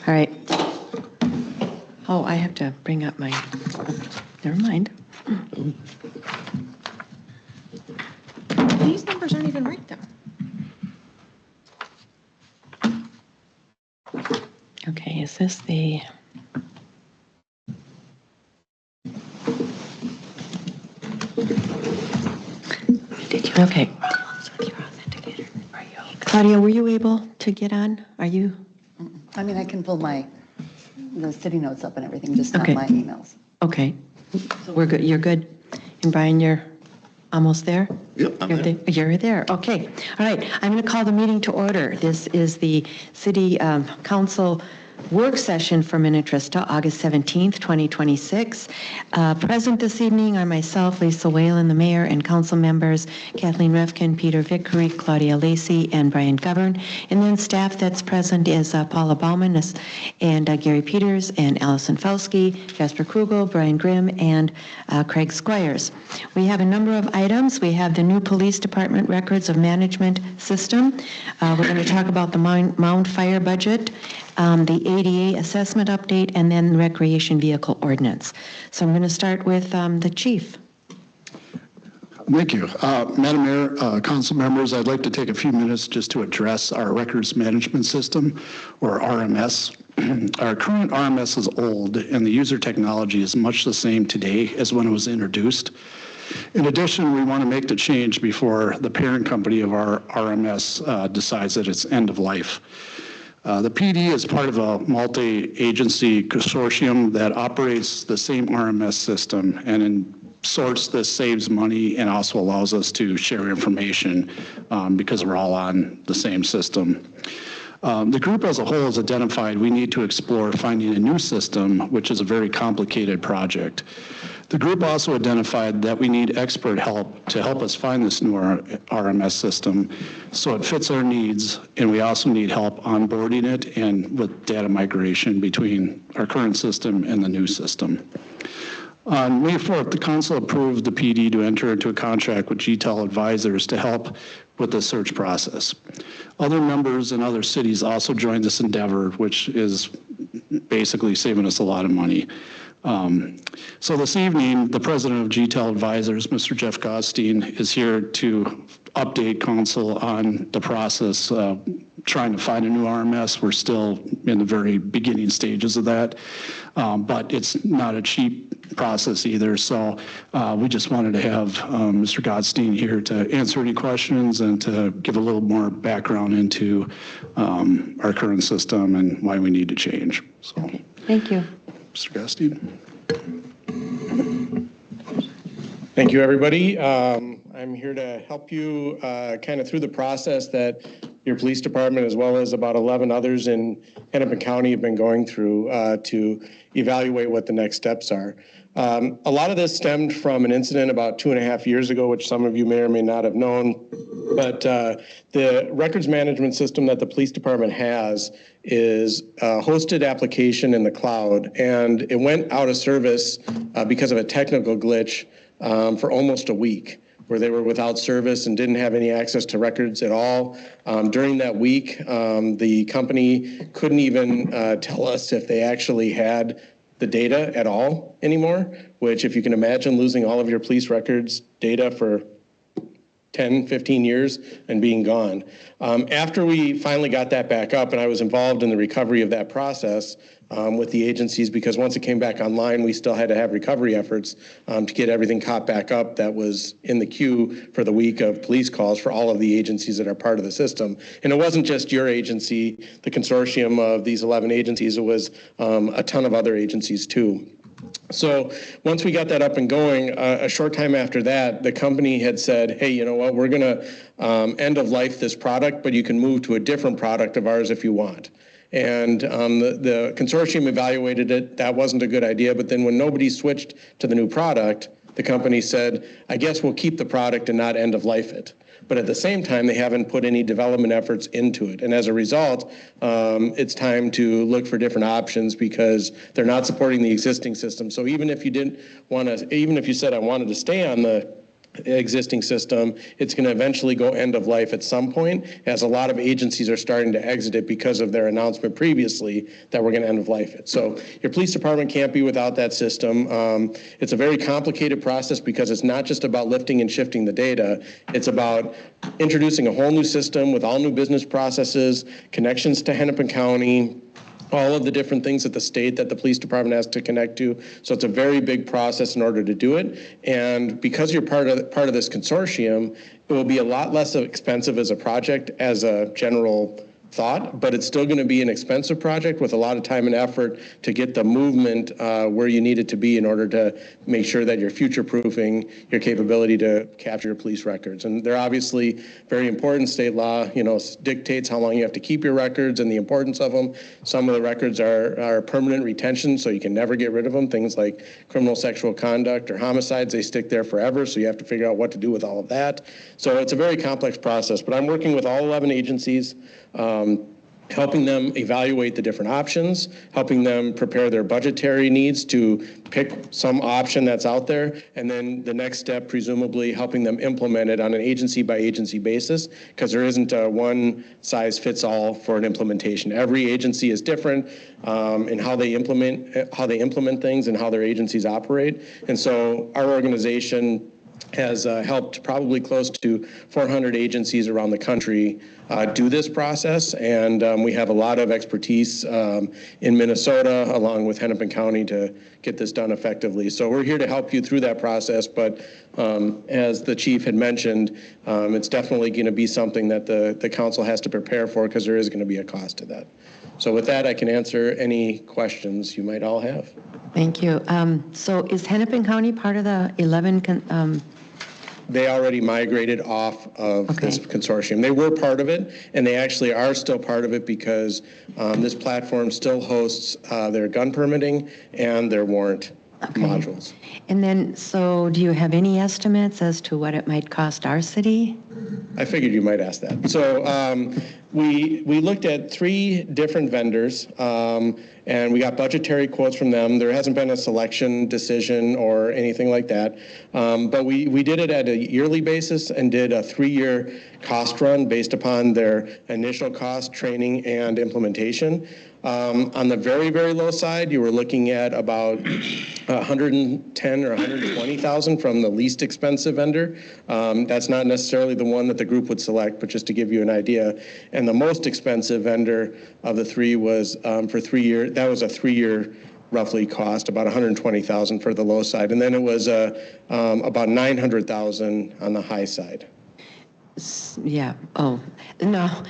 All right. Oh, I have to bring up my, never mind. These numbers aren't even right, though. Okay, is this the... Okay. Problems with your authenticator. Are you okay? Claudia, were you able to get on? Are you? I mean, I can pull the city notes up and everything, just not Okay. my emails. Okay. So we're good. You're good. And Brian, you're almost there? Yep, I'm there. You're there. Okay. All right. I'm going to call the meeting to order. This is the City Council work session for Minnetrista, August 17th, 2026. Present this evening are myself, Lisa Whalen, the mayor, and council members, Kathleen Refkin, Peter Vickery, Claudia Lacey, and Brian Govern. And then staff that's present is Paula Bauman and Gary Peters and Allison Felsky, Jasper Krugel, Brian Grimm, and Craig Squires. We have a number of items. We have the new police department records of management system. We're going to talk about the Mound Fire budget, the ADA assessment update, and then recreation vehicle ordinance. So I'm going to start with the chief. Thank you. Madam Mayor, council members, I'd like to take a few minutes just to address our records management system, or RMS. Our current RMS is old, and the user technology is much the same today as when it was introduced. In addition, we want to make the change before the parent company of our RMS decides that it's end of life. The PD is part of a multi-agency consortium that operates the same RMS system, and in sorts this saves money and also allows us to share information because we're all on the same system. The group as a whole has identified we need to explore finding a new system, which is a very complicated project. The group also identified that we need expert help to help us find this new RMS system so it fits our needs, and we also need help onboarding it and with data migration between our current system and the new system. On May 4th, the council approved the PD to enter into a contract with GTEL Advisors to help with the search process. Other members in other cities also joined this endeavor, which is basically saving us a lot of money. So this evening, the president of GTEL Advisors, Mr. Jeff Gottstein, is here to update council on the process trying to find a new RMS. We're still in the very beginning stages of that, but it's not a cheap process either. So we just wanted to have Mr. Gottstein here to answer any questions and to give a little more background into our current system and why we need to change. So, Okay. Thank you. Mr. Gottstein. Thank you, everybody. I'm here to help you kind of through the process that your police department, as well as about 11 others in Hennepin County, have been going through to evaluate what the next steps are. A lot of this stemmed from an incident about 2.5 years ago, which some of you may or may not have known. But the records management system that the police department has is a hosted application in the cloud, and it went out of service because of a technical glitch for almost a week, where they were without service and didn't have any access to records at all. During that week, the company couldn't even tell us if they actually had the data at all anymore, which, if you can imagine losing all of your police records data for 10, 15 years and being gone. After we finally got that back up, and I was involved in the recovery of that process with the agencies, because once it came back online, we still had to have recovery efforts to get everything caught back up that was in the queue for the week of police calls for all of the agencies that are part of the system. And it wasn't just your agency, the consortium of these 11 agencies, it was a ton of other agencies too. So once we got that up and going, a short time after that, the company had said, hey, you know what, we're going to end of life this product, but you can move to a different product of ours if you want. And the consortium evaluated it. That wasn't a good idea. But then when nobody switched to the new product, the company said, I guess we'll keep the product and not end of life it. But at the same time, they haven't put any development efforts into it. And as a result, it's time to look for different options because they're not supporting the existing system. So even if you didn't want to, even if you said I wanted to stay on the existing system. It's going to eventually go end of life at some point, as a lot of agencies are starting to exit it because of their announcement previously that we're going to end of life it. So your police department can't be without that system. It's a very complicated process because it's not just about lifting and shifting the data. It's about introducing a whole new system with all new business processes, connections to Hennepin County, all of the different things at the state that the police department has to connect to. So it's a very big process in order to do it. And because you're part of this consortium, it will be a lot less expensive as a project as a general thought, but it's still going to be an expensive project with a lot of time and effort to get the movement where you need it to be in order to make sure that you're future-proofing your capability to capture your police records. And they're obviously very important. State law, dictates how long you have to keep your records and the importance of them. Some of the records are permanent retention, so you can never get rid of them. Things like criminal sexual conduct or homicides, they stick there forever, so you have to figure out what to do with all of that. So it's a very complex process, but I'm working with all 11 agencies, helping them evaluate the different options, helping them prepare their budgetary needs to pick some option that's out there, and then the next step, presumably helping them implement it on an agency-by-agency basis, because there isn't a one-size-fits-all for an implementation. Every agency is different in how they implement things and how their agencies operate. And so our organization has helped probably close to 400 agencies around the country do this process, and we have a lot of expertise in Minnesota along with Hennepin County to get this done effectively. So we're here to help you through that process, but as the chief had mentioned, it's definitely going to be something that the council has to prepare for, because there is going to be a cost to that. So with that, I can answer any questions you might all have. Thank you. So is Hennepin County part of the 11? They already migrated off of this consortium. They were part of it, and they actually are still part of it because this platform still hosts their gun permitting and their warrant modules. And then, so do you have any estimates as to what it might cost our city? I figured you might ask that. So we looked at 3 different vendors, and we got budgetary quotes from them. There hasn't been a selection decision or anything like that, but we did it at a yearly basis and did a 3-year cost run based upon their initial cost, training, and implementation. On the very, very low side, you were looking at about 110 or 120,000 from the least expensive vendor. That's not necessarily the one that the group would select, but just to give you an idea. And the most expensive vendor of the 3 was for 3 years. That was a 3-year roughly cost, about 120,000 for the low side, and then it was about 900,000 on the high side. Yeah. Oh no.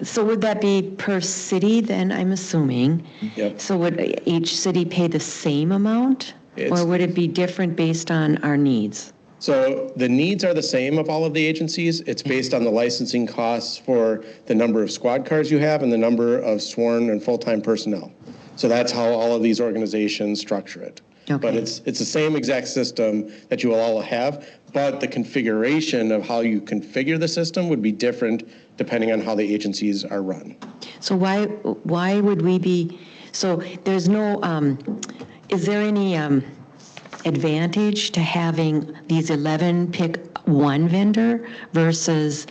So would that be per city then, I'm assuming? Yep. So would each city pay the same amount? Or would it be different based on our needs? So the needs are the same of all of the agencies. It's based on the licensing costs for the number of squad cars you have and the number of sworn and full-time personnel. So that's how all of these organizations structure it. Okay. But it's the same exact system that you will all have, but the configuration of how you configure the system would be different depending on how the agencies are run. So why would we be, so there's no, is there any advantage to having these 11 pick one vendor versus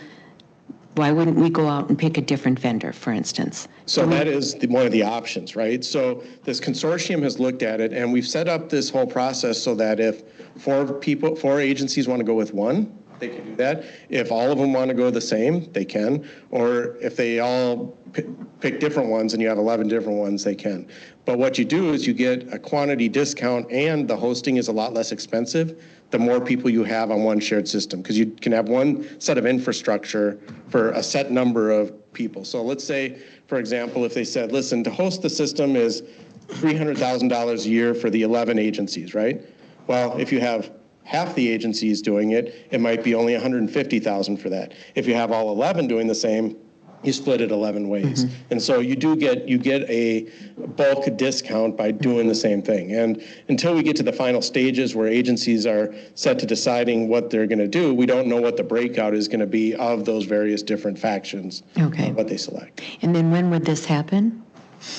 why wouldn't we go out and pick a different vendor, for instance? So that is one of the options, right? So this consortium has looked at it, and we've set up this whole process so that if 4 agencies want to go with one, they can do that. If all of them want to go the same, they can. Or if they all pick different ones and you have 11 different ones, they can. But what you do is you get a quantity discount, and the hosting is a lot less expensive the more people you have on one shared system, because you can have one set of infrastructure for a set number of people. So let's say, for example, if they said, listen, to host the system is $300,000 a year for the 11 agencies, right? Well, if you have half the agencies doing it, it might be only $150,000 for that. If you have all 11 doing the same, you split it 11 ways. Mm-hmm. And so you get a bulk discount by doing the same thing. And until we get to the final stages where agencies are set to deciding what they're going to do, we don't know what the breakout is going to be of those various different factions, what they select. And then when would this happen?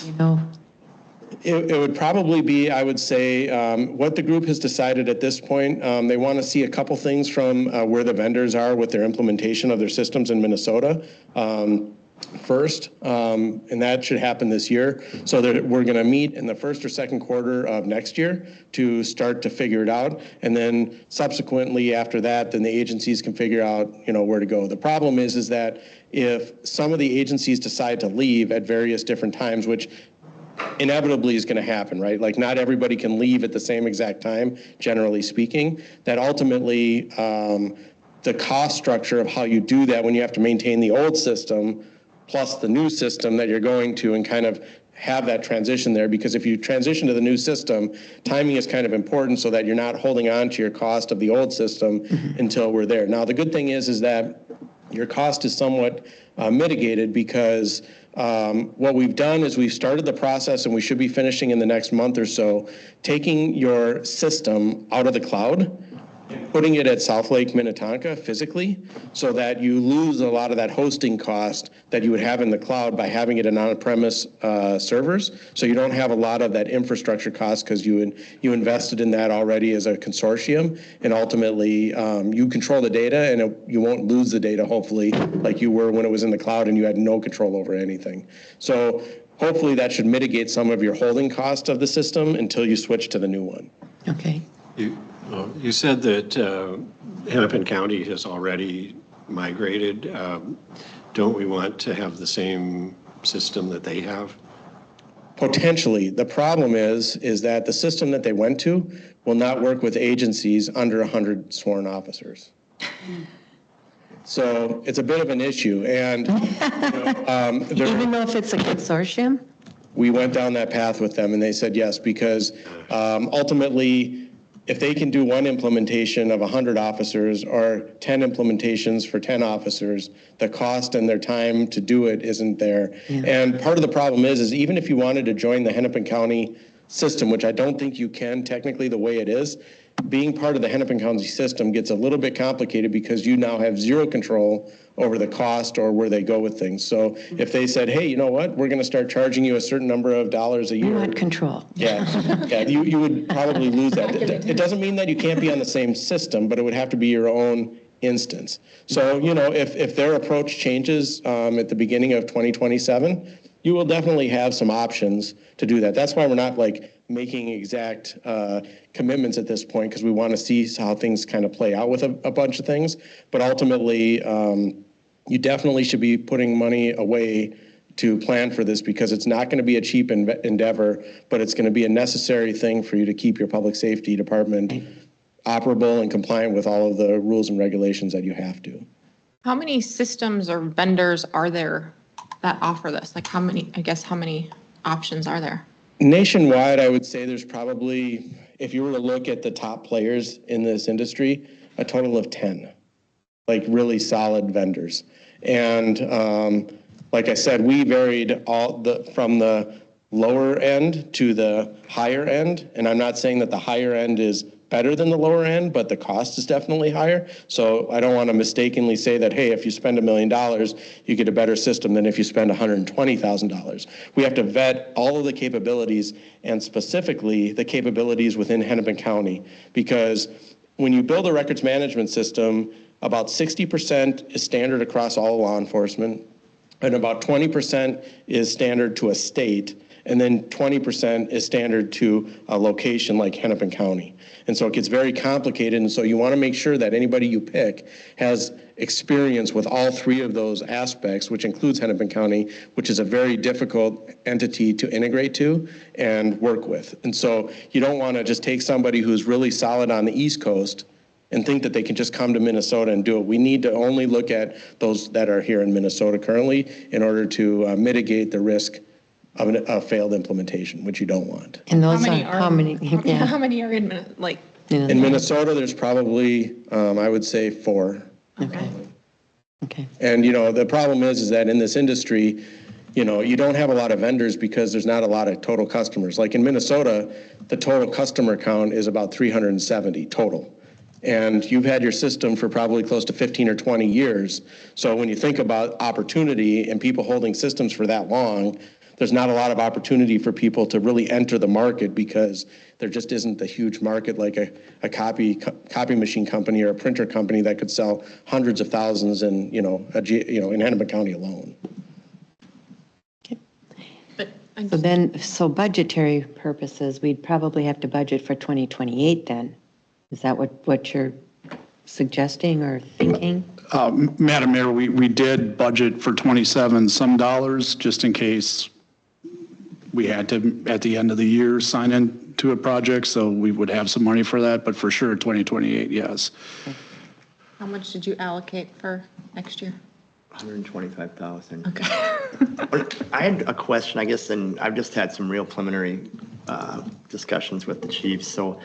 You know? It would probably be, I would say, what the group has decided at this point. They want to see a couple things from where the vendors are with their implementation of their systems in Minnesota. First, and that should happen this year. So that we're going to meet in the first or second quarter of next year to start to figure it out. And then subsequently after that, then the agencies can figure out, where to go. The problem is that if some of the agencies decide to leave at various different times, which inevitably is going to happen, right? Like not everybody can leave at the same exact time, generally speaking, that ultimately the cost structure of how you do that when you have to maintain the old system plus the new system that you're going to and kind of have that transition there, because if you transition to the new system, timing is kind of important so that you're not holding on to your cost of the old system until we're there. Now, the good thing is that your cost is somewhat mitigated because what we've done is we've started the process, and we should be finishing in the next month or so, taking your system out of the cloud, putting it at South Lake Minnetonka physically, so that you lose a lot of that hosting cost that you would have in the cloud by having it in on-premise servers. So you don't have a lot of that infrastructure cost because you invested in that already as a consortium, and ultimately you control the data, and you won't lose the data, hopefully, like you were when it was in the cloud and you had no control over anything. So hopefully that should mitigate some of your holding cost of the system until you switch to the new one. Okay. You said that Hennepin County has already migrated. Don't we want to have the same system that they have? Potentially. The problem is that the system that they went to will not work with agencies under 100 sworn officers. So it's a bit of an issue. And Even though if it's a consortium? We went down that path with them, and they said yes, because ultimately, if they can do one implementation of 100 officers or 10 implementations for 10 officers, the cost and their time to do it isn't there. Yeah. And part of the problem is even if you wanted to join the Hennepin County system, which I don't think you can technically the way it is, being part of the Hennepin County system gets a little bit complicated because you now have zero control over the cost or where they go with things. So if they said, hey, you know what, we're going to start charging you a certain number of dollars a year. You want control. Yeah, you would probably lose that. It doesn't mean that you can't be on the same system, but it would have to be your own instance. So, if their approach changes at the beginning of 2027, you will definitely have some options to do that. That's why we're not making exact commitments at this point, because we want to see how things kind of play out with a bunch of things. But ultimately, you definitely should be putting money away to plan for this, because it's not going to be a cheap endeavor, but it's going to be a necessary thing for you to keep your public safety department operable and compliant with all of the rules and regulations that you have to. How many systems or vendors are there that offer this? Like how many options are there? Nationwide, I would say there's probably, if you were to look at the top players in this industry, a total of 10, really solid vendors. And like I said, we varied from the lower end to the higher end. And I'm not saying that the higher end is better than the lower end, but the cost is definitely higher. So I don't want to mistakenly say that, hey, if you spend $1 million, you get a better system than if you spend $120,000. We have to vet all of the capabilities, and specifically the capabilities within Hennepin County, because when you build a records management system, about 60% is standard across all law enforcement, and about 20% is standard to a state, and then 20% is standard to a location like Hennepin County. And so it gets very complicated, and so you want to make sure that anybody you pick has experience with all three of those aspects, which includes Hennepin County, which is a very difficult entity to integrate to and work with. And so you don't want to just take somebody who's really solid on the East Coast and think that they can just come to Minnesota and do it. We need to only look at those that are here in Minnesota currently in order to mitigate the risk of a failed implementation, which you don't want. And those How many are in In Minnesota, there's probably, I would say 4. Okay. And, the problem is that in this industry, you don't have a lot of vendors because there's not a lot of total customers. Like in Minnesota, the total customer count is about 370 total. And you've had your system for probably close to 15 or 20 years. So when you think about opportunity and people holding systems for that long, there's not a lot of opportunity for people to really enter the market because there just isn't a huge market like a copy machine company or a printer company that could sell hundreds of thousands in, in Hennepin County alone. So budgetary purposes, we'd probably have to budget for 2028 then. Is that what you're suggesting or thinking? Madam Mayor, we did budget for 27 some dollars just in case we had to, at the end of the year, sign into a project, so we would have some money for that, but for sure 2028, yes. How much did you allocate for next year? 125,000. Okay. I had a question, I guess, and I've just had some real preliminary discussions with the chiefs. So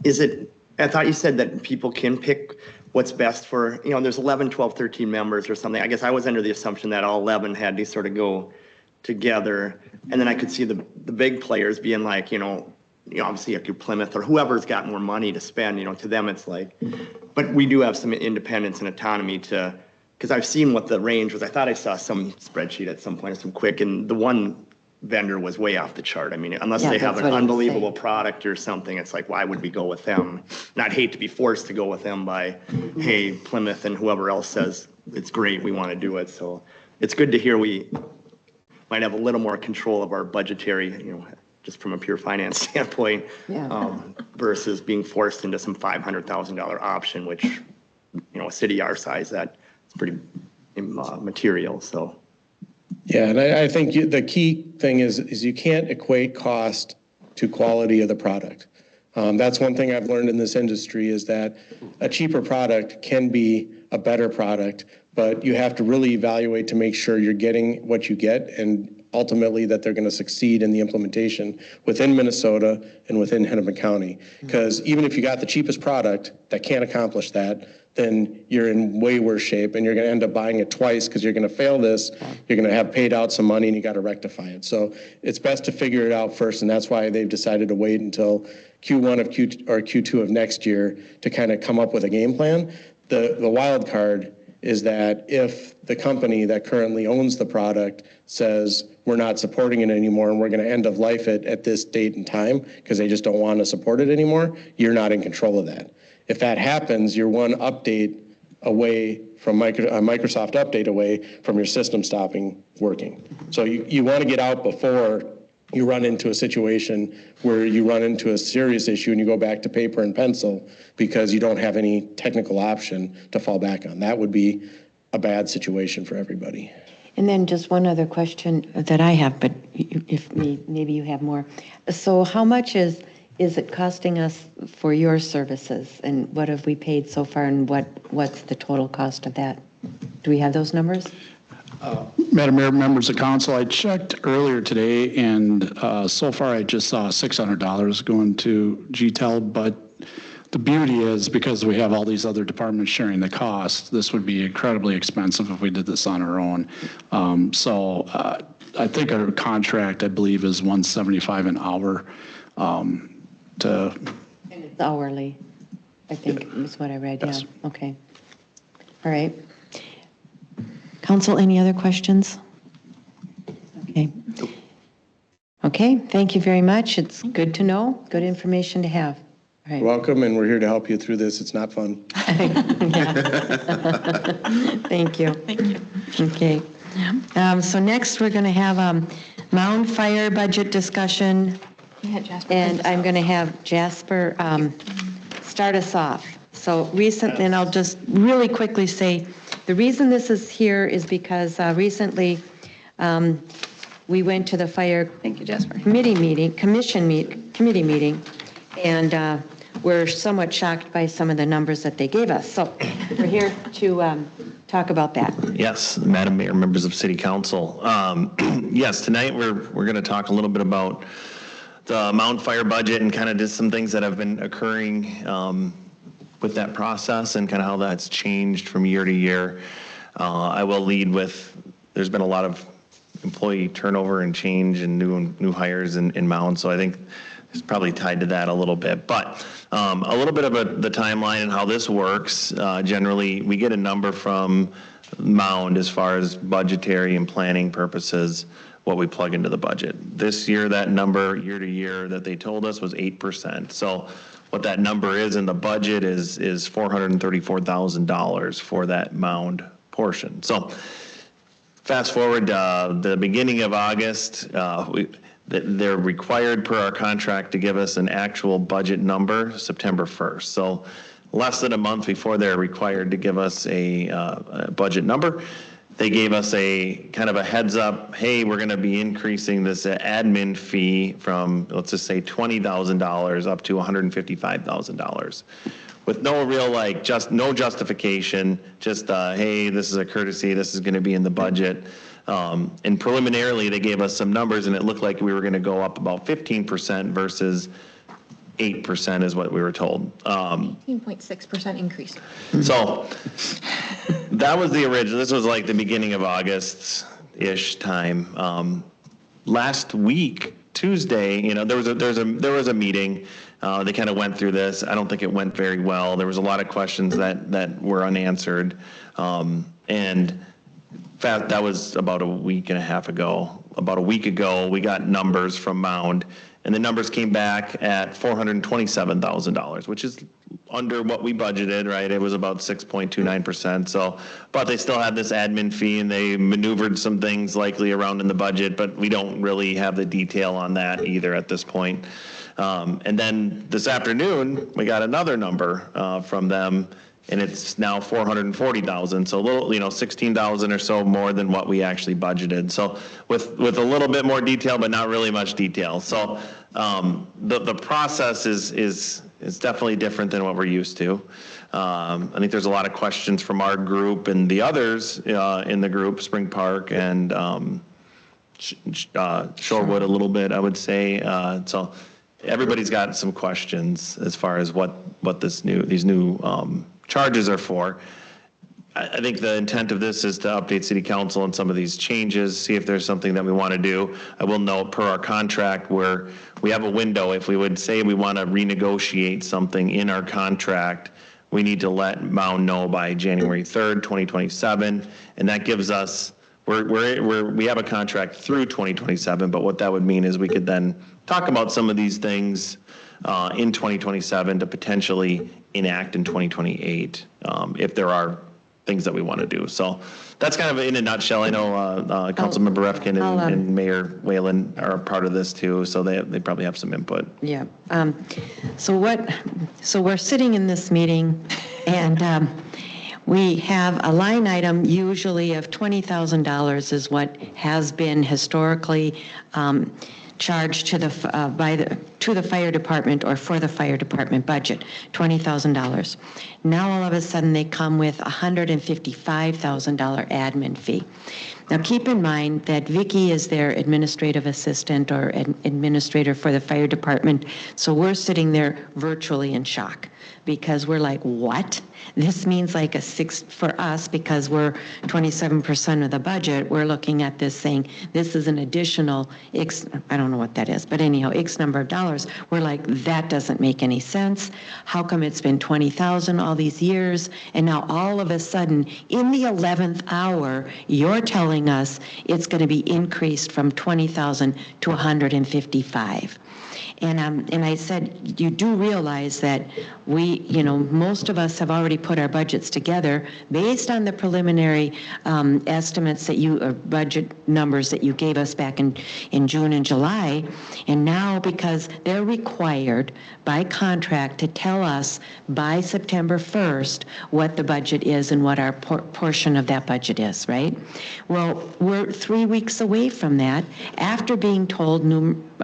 I thought you said that people can pick what's best for, there's 11, 12, 13 members or something. I guess I was under the assumption that all 11 had to sort of go together. And then I could see the big players being like, obviously like your Plymouth or whoever's got more money to spend, to them it's like, but we do have some independence and autonomy because I've seen what the range was. I thought I saw some spreadsheet at some point, some quick, and the one vendor was way off the chart. I mean, unless they have an unbelievable product or something, it's like, why would we go with them? And I'd hate to be forced to go with them by, hey, Plymouth and whoever else says it's great, we want to do it. So it's good to hear we might have a little more control of our budgetary, just from a pure finance standpoint, versus being forced into some $500,000 option, which, a city our size, that's pretty material. So. Yeah, and I think the key thing is you can't equate cost to quality of the product. That's one thing I've learned in this industry is that a cheaper product can be a better product, but you have to really evaluate to make sure you're getting what you get and ultimately that they're going to succeed in the implementation within Minnesota and within Hennepin County. Because even if you got the cheapest product that can't accomplish that, then you're in way worse shape and you're going to end up buying it twice because you're going to fail this, you're going to have paid out some money and you got to rectify it. So it's best to figure it out first, and that's why they've decided to wait until Q1 of Q2 of next year to kind of come up with a game plan. The wild card is that if the company that currently owns the product says we're not supporting it anymore and we're going to end of life it at this date and time because they just don't want to support it anymore, you're not in control of that. If that happens, you're one update away from Microsoft update away from your system stopping working. So you want to get out before you run into a situation where you run into a serious issue and you go back to paper and pencil because you don't have any technical option to fall back on. That would be a bad situation for everybody. And then just one other question that I have, but if maybe you have more. So how much is it costing us for your services, and what have we paid so far, and what's the total cost of that? Do we have those numbers? Madam Mayor, members of council, I checked earlier today, and so far I just saw $600 going to GTEL, but the beauty is because we have all these other departments sharing the cost, this would be incredibly expensive if we did this on our own. So I think our contract, I believe, is $175 an hour. And it's hourly, I think is what I read. Yes. Yeah. Okay. All right. Council, any other questions? Okay. Okay, thank you very much. It's good to know, good information to have. All right. Welcome, and we're here to help you through this. It's not fun. Thank you. Thank you. Okay. So next, we're going to have Mound Fire budget discussion. And I'm going to have Jasper start us off. So recently, and I'll just really quickly say, the reason this is here is because recently we went to the fire committee meeting, committee meeting, and we're somewhat shocked by some of the numbers that they gave us. So we're here to talk about that. Yes, Madam Mayor, members of City Council. Yes, tonight we're going to talk a little bit about the Mound Fire budget and kind of just some things that have been occurring with that process and kind of how that's changed from year to year. I will lead with, there's been a lot of employee turnover and change and new hires in Mound, so I think it's probably tied to that a little bit. But a little bit of the timeline and how this works. Generally, we get a number from Mound as far as budgetary and planning purposes what we plug into the budget. This year, that number year to year that they told us was 8%. So what that number is in the budget is $434,000 for that mound portion. So fast forward the beginning of August, they're required per our contract to give us an actual budget number September 1st. So less than a month before they're required to give us a budget number, they gave us a kind of a heads up, hey, we're going to be increasing this admin fee from, let's just say $20,000 up to $155,000 with no real, like, no justification, just, hey, this is a courtesy, this is going to be in the budget. And preliminarily, they gave us some numbers, and it looked like we were going to go up about 15% versus 8% is what we were told. 18.6% increase. So that was the original. This was like the beginning of August-ish time. Last week, Tuesday, there was a meeting. They kind of went through this. I don't think it went very well. There was a lot of questions that were unanswered. And that was about a week and a half ago. About a week ago, we got numbers from Mound, and the numbers came back at $427,000, which is under what we budgeted, right? It was about 6.29%. So, but they still had this admin fee, and they maneuvered some things likely around in the budget, but we don't really have the detail on that either at this point. And then this afternoon, we got another number from them, and it's now $440,000. So a little, $16,000 or so more than what we actually budgeted. So with a little bit more detail, but not really much detail. So the process is definitely different than what we're used to. I think there's a lot of questions from our group and the others in the group, Spring Park and Shorewood a little bit, I would say. So everybody's got some questions as far as what these new charges are for. I think the intent of this is to update City Council on some of these changes, see if there's something that we want to do. I will note per our contract where we have a window, if we would say we want to renegotiate something in our contract, we need to let Mound know by January 3rd, 2027. And that gives us, we have a contract through 2027, but what that would mean is we could then talk about some of these things in 2027 to potentially enact in 2028 if there are things that we want to do. So that's kind of in a nutshell. I know Councilmember Refkin and Mayor Whalen are a part of this too, so they probably have some input. Yeah. So we're sitting in this meeting, and we have a line item usually of $20,000 is what has been historically charged to the fire department or for the fire department budget, $20,000. Now all of a sudden they come with a $155,000 admin fee. Now keep in mind that Vicki is their administrative assistant or administrator for the fire department, so we're sitting there virtually in shock because we're like, what? This means like for us, because we're 27% of the budget, we're looking at this saying, this is an additional X, I don't know what that is, but anyhow, X number of dollars. We're like, that doesn't make any sense. How come it's been 20,000 all these years? And now all of a sudden, in the 11th hour, you're telling us it's going to be increased from 20,000 to 155. And I said, you do realize that most of us have already put our budgets together based on the preliminary estimates or budget numbers that you gave us back in June and July. And now, because they're required by contract to tell us by September 1st what the budget is and what our portion of that budget is, right? Well, we're 3 weeks away from that after being told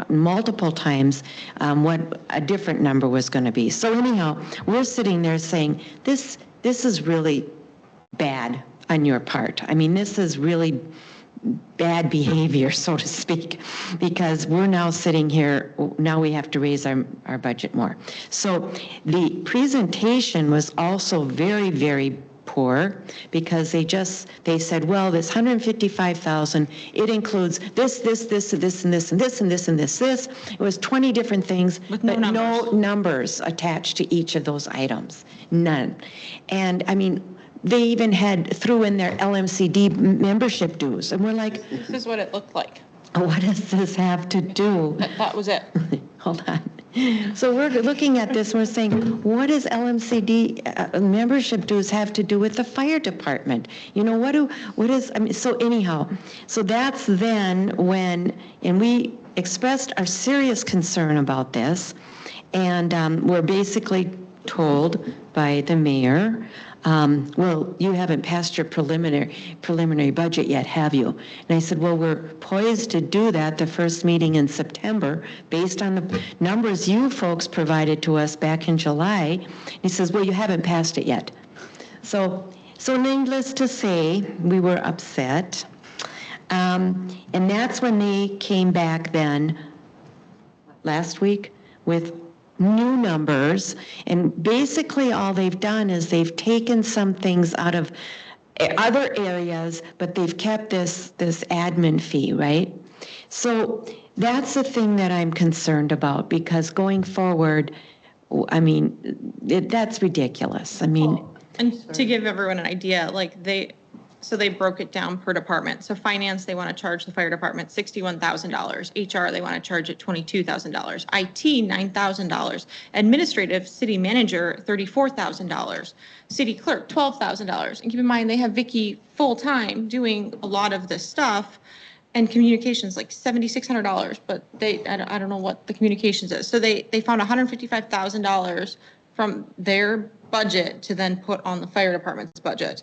multiple times what a different number was going to be. So anyhow, we're sitting there saying, this is really bad on your part. I mean, this is really bad behavior, so to speak, because we're now sitting here, now we have to raise our budget more. So the presentation was also very, very poor because they said, well, this 155,000, it includes this, and this, and this, and this, and this, and this. It was 20 different things, but no numbers attached to each of those items. None. And I mean, they even threw in their LMCD membership dues, and we're like, this is what it looked like. What does this have to do? That was it. Hold on. So we're looking at this, we're saying, what does LMCD membership dues have to do with the fire department? You know, I mean, so anyhow, so that's then when, and we expressed our serious concern about this, and we're basically told by the mayor, well, you haven't passed your preliminary budget yet, have you? And I said, well, we're poised to do that the first meeting in September based on the numbers you folks provided to us back in July. He says, well, you haven't passed it yet. So needless to say, we were upset. And that's when they came back then last week with new numbers, and basically all they've done is they've taken some things out of other areas, but they've kept this admin fee, right? So that's the thing that I'm concerned about, because going forward, I mean, that's ridiculous. I mean, And to give everyone an idea, like so they broke it down per department. So finance, they want to charge the fire department $61,000. HR, they want to charge it $22,000. IT, $9,000. Administrative, city manager, $34,000. City clerk, $12,000. And keep in mind, they have Vicky full-time doing a lot of this stuff. And communications, like $7,600, but I don't know what the communications is. So they found $155,000 from their budget to then put on the fire department's budget.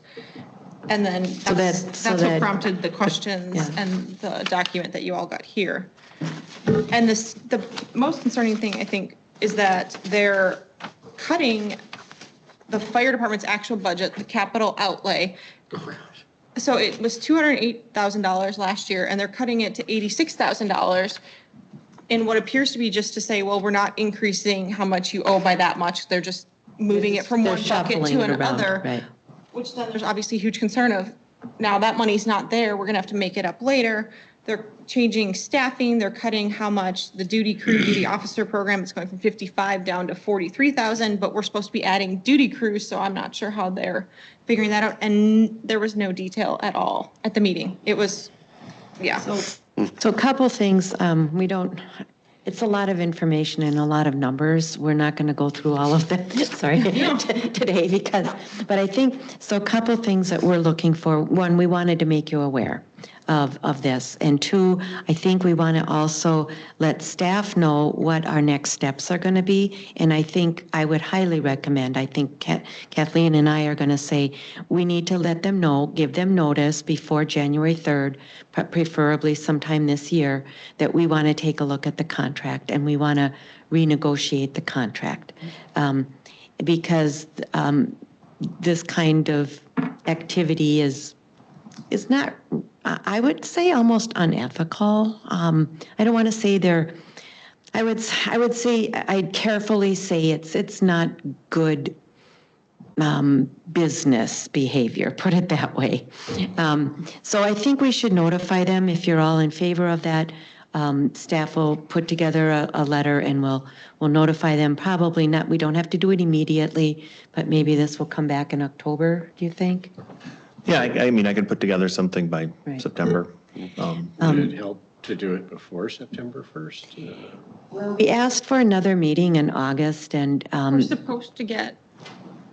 And then that's what prompted the questions and the document that you all got here. And the most concerning thing, I think, is that they're cutting the fire department's actual budget, the capital outlay. So it was $208,000 last year, and they're cutting it to $86,000 in what appears to be just to say, well, we're not increasing how much you owe by that much. They're just moving it from one bucket to another. Right. Which then there's obviously huge concern of, now that money's not there, we're gonna have to make it up later. They're changing staffing, they're cutting how much the duty officer program is going from 55 down to 43,000, but we're supposed to be adding duty crews, so I'm not sure how they're figuring that out. And there was no detail at all at the meeting. It was, yeah. So a couple things, it's a lot of information and a lot of numbers. We're not going to go through all of them, sorry, today but I think, so a couple things that we're looking for. One, we wanted to make you aware of this. And two, I think we want to also let staff know what our next steps are going to be. And I think I would highly recommend, I think Kathleen and I are going to say, we need to let them know, give them notice before January 3rd, preferably sometime this year, that we want to take a look at the contract and we want to renegotiate the contract. Because this kind of activity is not, I would say, almost unethical. I don't want to say I would say, I'd carefully say it's not good business behavior, put it that way. So I think we should notify them. If you're all in favor of that, staff will put together a letter and we'll notify them. Probably not, we don't have to do it immediately, but maybe this will come back in October, do you think? Yeah, I mean, I could put together something by September. Would it help to do it before September 1st? We asked for another meeting in August, and We're supposed to get,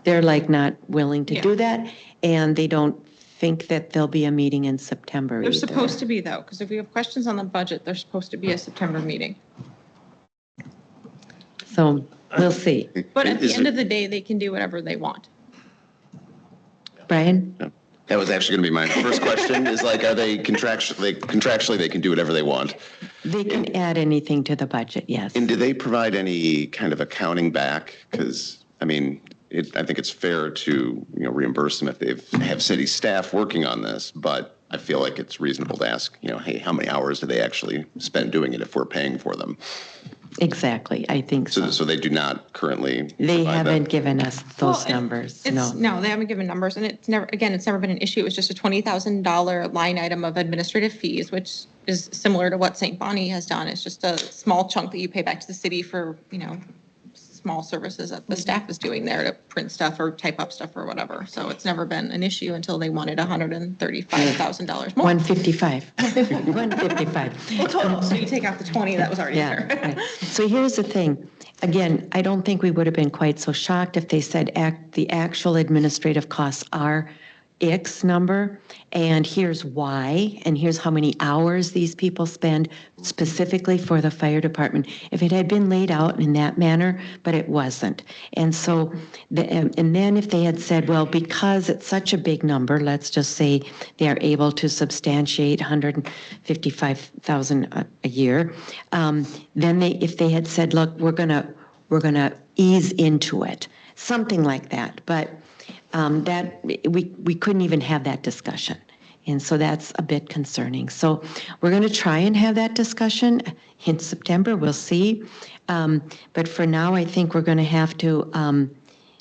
they're like not willing to do that, and they don't think that there'll be a meeting in September they're either. supposed to be though, because if we have questions on the budget, there's supposed to be a September meeting. So we'll see. But at the end of the day, they can do whatever they want. Brian? That was actually going to be my first question, is like, are they contractually they can do whatever they want? They can add anything to the budget, yes. And do they provide any kind of accounting back? Because, I mean, I think it's fair to, reimburse them if they have city staff working on this, but I feel like it's reasonable to ask, hey, how many hours do they actually spend doing it if we're paying for them? Exactly, I think so. So they do not currently. They haven't given us those numbers, no. No, they haven't given numbers, and it's never been an issue. It was just a $20,000 line item of administrative fees, which is similar to what St. Bonnie has done. It's just a small chunk that you pay back to the city for, small services that the staff is doing there to print stuff or type up stuff or whatever. So it's never been an issue until they wanted $135,000 more. 155. 155. Well, total, so you take out the 20 that was already Yeah. there. Right. So here's the thing. Again, I don't think we would have been quite so shocked if they said the actual administrative costs are X number, and here's why, and here's how many hours these people spend specifically for the fire department. If it had been laid out in that manner, but it wasn't. And so, and then if they had said, well, because it's such a big number, let's just say they are able to substantiate 155,000 a year, then if they had said, look, we're gonna ease into it, something like that. But that we couldn't even have that discussion. And so that's a bit concerning. So we're going to try and have that discussion in September. We'll see. But for now, I think we're going to have to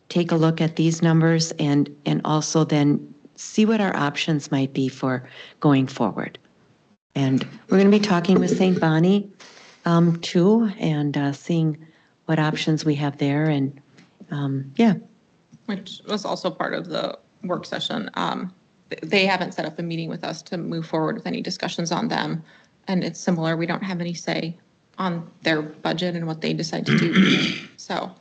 take a look at these numbers and also then see what our options might be for going forward. And we're going to be talking with St. Bonnie too, and seeing what options we have there. And yeah. Which was also part of the work session. They haven't set up a meeting with us to move forward with any discussions on them. And it's similar, we don't have any say on their budget and what they decide to do. So.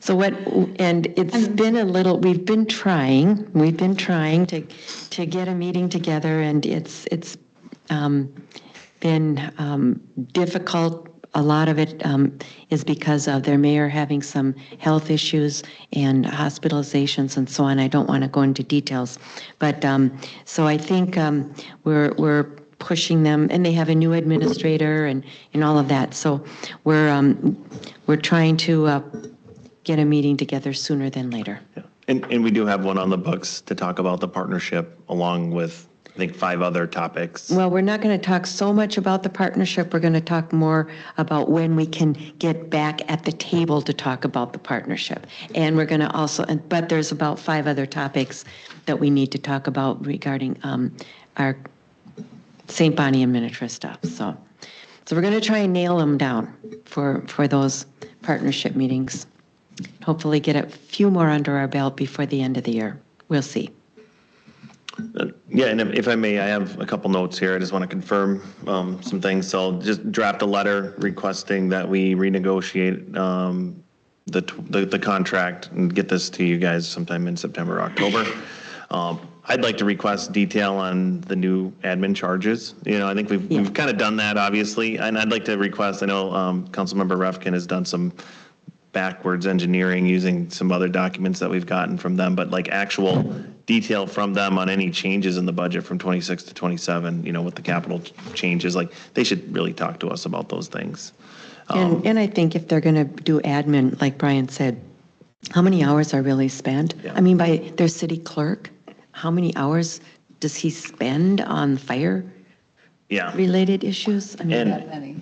And it's been a little, we've been trying to get a meeting together, and it's been difficult. A lot of it is because of their mayor having some health issues and hospitalizations and so on. I don't want to go into details, but so I think we're pushing them, and they have a new administrator and all of that. So we're trying to get a meeting together sooner than later. Yeah. And we do have one on the books to talk about the partnership, along with, I think, 5 other topics. Well, we're not going to talk so much about the partnership. We're going to talk more about when we can get back at the table to talk about the partnership. And we're going to also, but there's about 5 other topics that we need to talk about regarding our St. Bonnie and Minnetrista. So we're going to try and nail them down for those partnership meetings. Hopefully get a few more under our belt before the end of the year. We'll see. Yeah, and if I may, I have a couple notes here. I just want to confirm some things. So I'll just draft a letter requesting that we renegotiate the contract and get this to you guys sometime in September or October. I'd like to request detail on the new admin charges. You know, I think we've kind of done that, obviously, and I'd like to request, I know Councilmember Refkin has done some backwards engineering using some other documents that we've gotten from them, but like actual detail from them on any changes in the budget from 26 to 27, you know, with the capital changes, like they should really talk to us about those things. And I think if they're going to do admin, like Brian said, how many hours are really spent? Yeah. I mean, by their city clerk, how many hours does he spend on fire related issues? I mean, That many.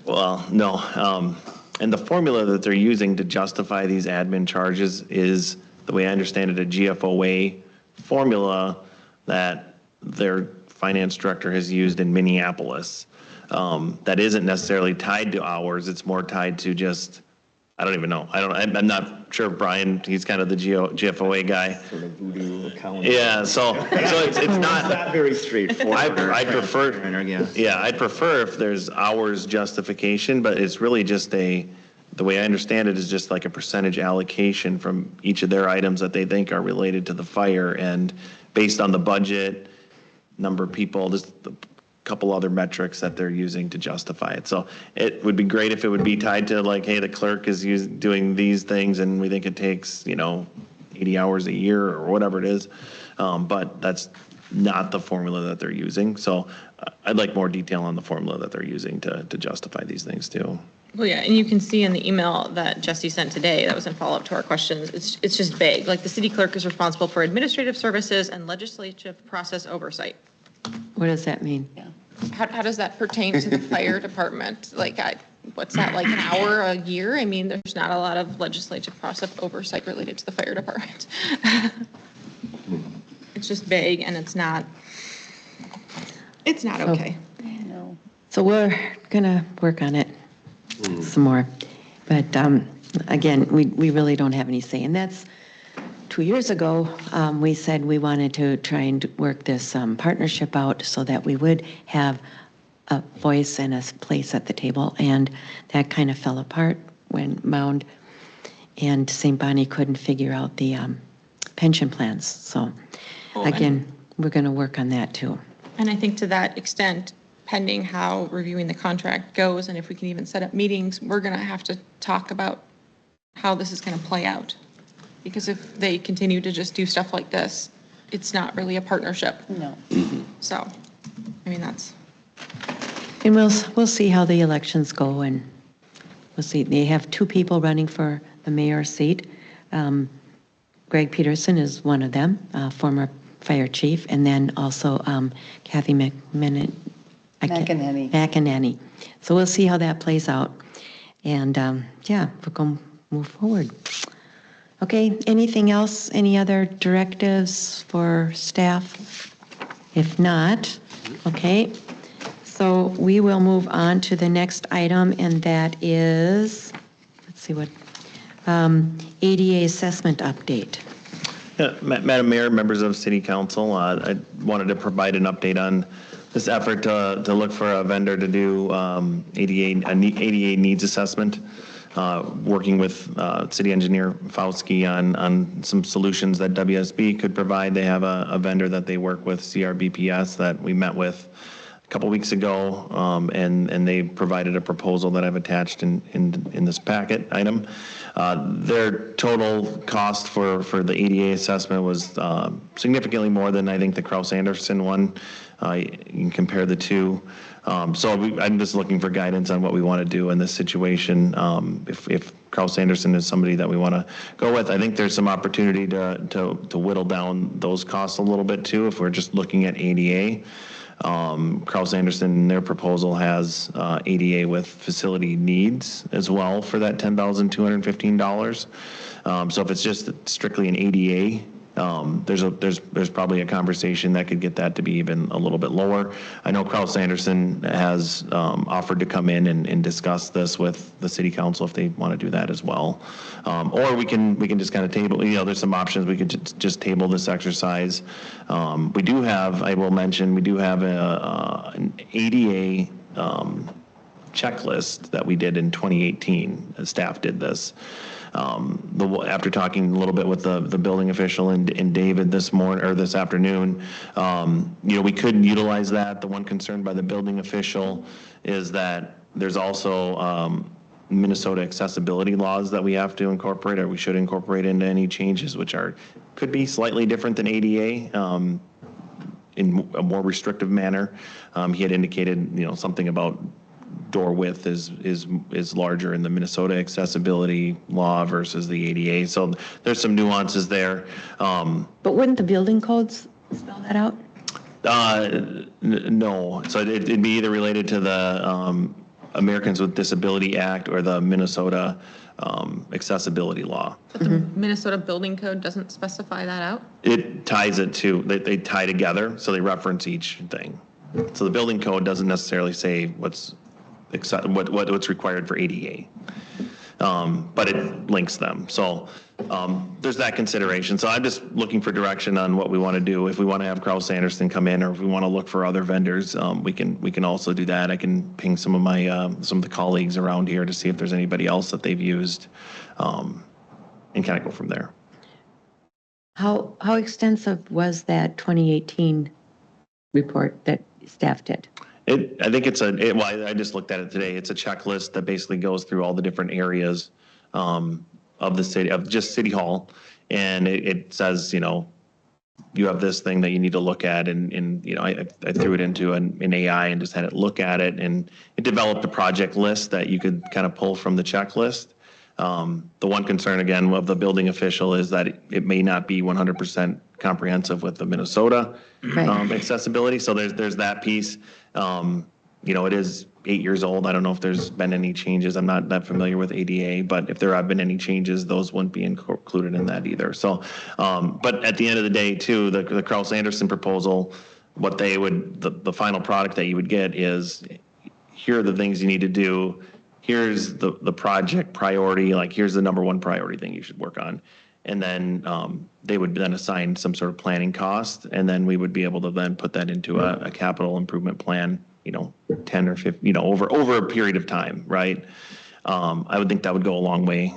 Well, no. And the formula that they're using to justify these admin charges is, the way I understand it, a GFOA formula that their finance director has used in Minneapolis. That isn't necessarily tied to hours. It's more tied to just, I don't even know. I'm not sure, Brian, he's kind of the GFOA guy. Sort of voodoo accounting. Yeah, so it's not. Not very straightforward. I prefer, Yeah. I'd prefer if there's hours justification, but it's really just the way I understand it is just like a percentage allocation from each of their items that they think are related to the fire, and based on the budget, number of people, just a couple other metrics that they're using to justify it. So it would be great if it would be tied to like, hey, the clerk is doing these things and we think it takes, 80 hours a year or whatever it is. But that's not the formula that they're using. So I'd like more detail on the formula that they're using to justify these things too. Well, yeah, and you can see in the email that Jesse sent today, that was in follow-up to our questions, it's just vague. Like, the city clerk is responsible for administrative services and legislative process oversight. what does that mean? Yeah. How does that pertain to the fire department? Like, what's that, like an hour a year? I mean, there's not a lot of legislative process oversight related to the fire department. It's just vague, and it's not okay. No. So we're going to work on it some more. But again, we really don't have any say. And that's 2 years ago, we said we wanted to try and work this partnership out so that we would have a voice and a place at the table. And that kind of fell apart when Mound and St. Bonnie couldn't figure out the pension plans. So again, we're going to work on that too. And I think to that extent, pending how reviewing the contract goes, and if we can even set up meetings, we're going to have to talk about how this is going to play out. Because if they continue to just do stuff like this, it's not really a partnership. No. So, I mean, that's. And we'll see how the elections go, and we'll see. They have 2 people running for the mayor's seat. Greg Peterson is one of them, former fire chief, and then also Kathy McEnany. So we'll see how that plays out. And yeah, we're going to move forward. Okay, anything else? Any other directives for staff? If not, okay. So we will move on to the next item, and that is, let's see what, ADA assessment update. Yeah, Madam Mayor, members of City Council, I wanted to provide an update on this effort to look for a vendor to do ADA needs assessment. Working with City Engineer Fauski on some solutions that WSB could provide. They have a vendor that they work with, CRBPS, that we met with a couple weeks ago, and they provided a proposal that I've attached in this packet item. Their total cost for the ADA assessment was significantly more than I think the Kraus-Anderson one. You can compare the two. So I'm just looking for guidance on what we want to do in this situation. If Kraus-Anderson is somebody that we want to go with, I think there's some opportunity to whittle down those costs a little bit too, if we're just looking at ADA. Kraus-Anderson, their proposal has ADA with facility needs as well for that $10,215. So if it's just strictly an ADA, there's probably a conversation that could get that to be even a little bit lower. I know Kraus-Anderson has offered to come in and discuss this with the City Council if they want to do that as well. Or we can just kind of table, there's some options. We could just table this exercise. We do have, I will mention, we do have an ADA checklist that we did in 2018. Staff did this. After talking a little bit with the building official and David this morning or this afternoon, we could utilize that. The one concern by the building official is that there's also Minnesota accessibility laws that we have to incorporate, or we should incorporate into any changes, which could be slightly different than ADA. In a more restrictive manner. He had indicated, something about door width is larger in the Minnesota accessibility law versus the ADA. So there's some nuances there. But wouldn't the building codes spell that out? No. So it'd be either related to the Americans with Disability Act or the Minnesota accessibility law. But the Minnesota Building Code doesn't specify that out? It ties it to, they tie together, so they reference each thing. So the building code doesn't necessarily say what's required for ADA, but it links them. So there's that consideration. So I'm just looking for direction on what we want to do. If we want to have Kraus-Anderson come in, or if we want to look for other vendors, we can also do that. I can ping some of the colleagues around here to see if there's anybody else that they've used, and kind of go from there. How extensive was that 2018 report that staff did? I think I just looked at it today. It's a checklist that basically goes through all the different areas of the city, of just City Hall. And it says, you have this thing that you need to look at. And I threw it into an AI and just had it look at it. And it developed a project list that you could kind of pull from the checklist. The one concern, again, of the building official is that it may not be 100% comprehensive with the Minnesota accessibility. So there's that piece. It is 8 years old. I don't know if there's been any changes. I'm not that familiar with ADA, but if there have been any changes, those wouldn't be included in that either. So, but at the end of the day, too, the Kraus-Anderson proposal, what they would, the final product that you would get is, here are the things you need to do. here's the project priority, like here's the number one priority thing you should work on. And then they would then assign some sort of planning cost, and then we would be able to then put that into a capital improvement plan, 10 or 15, over a period of time, right? I would think that would go a long way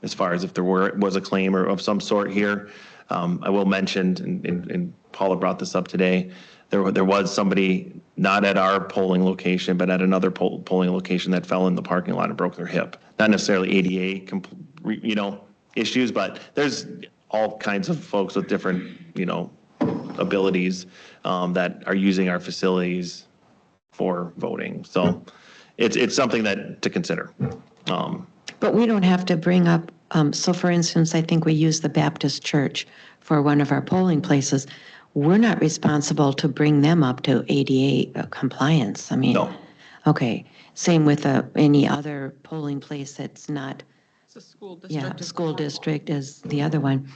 as far as if there was a claim or of some sort here. I will mention, and Paula brought this up today, there was somebody not at our polling location, but at another polling location that fell in the parking lot and broke their hip. Not necessarily ADA, issues, but there's all kinds of folks with different, abilities that are using our facilities for voting. So it's something to consider. But we don't have to bring up, so for instance, I think we use the Baptist church for one of our polling places. We're not responsible to bring them up to ADA compliance. I mean, No. Okay. Same with any other polling place that's not, It's a school district. yeah, school district is the other one.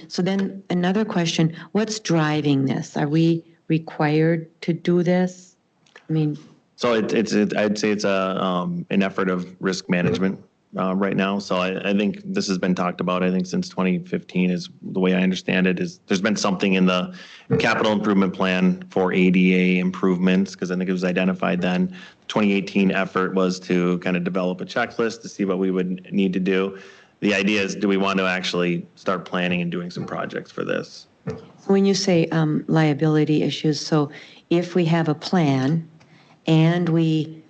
So then another question, what's driving this? Are we required to do this? I mean, So I'd say it's an effort of risk management right now. So I think this has been talked about, I think since 2015 is the way I understand it, is there's been something in the capital improvement plan for ADA improvements, because I think it was identified then. 2018 effort was to kind of develop a checklist to see what we would need to do. The idea is, do we want to actually start planning and doing some projects for this? when you say liability issues, so if we have a plan and we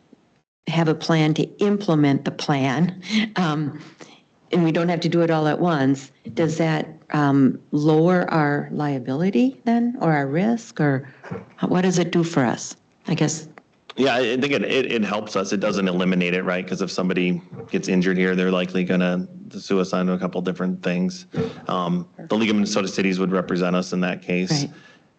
have a plan to implement the plan, and we don't have to do it all at once, does that lower our liability then, or our risk, or what does it do for us? I guess. Yeah, I think it helps us. It doesn't eliminate it, right? Because if somebody gets injured here, they're likely going to sue us on a couple different things. The League of Minnesota Cities would represent us in that case.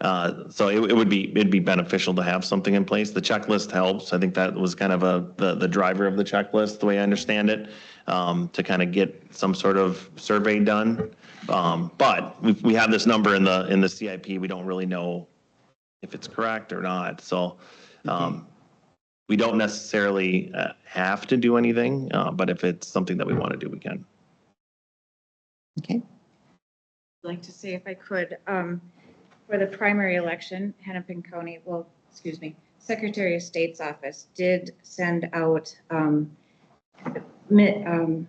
Right. So it'd be beneficial to have something in place. The checklist helps. I think that was kind of the driver of the checklist, the way I understand it, to kind of get some sort of survey done. But we have this number in the CIP. We don't really know if it's correct or not. So we don't necessarily have to do anything, but if it's something that we want to do, we can. Okay. I'd like to say, if I could, for the primary election, Hennepin County, Secretary of State's office did send out, let me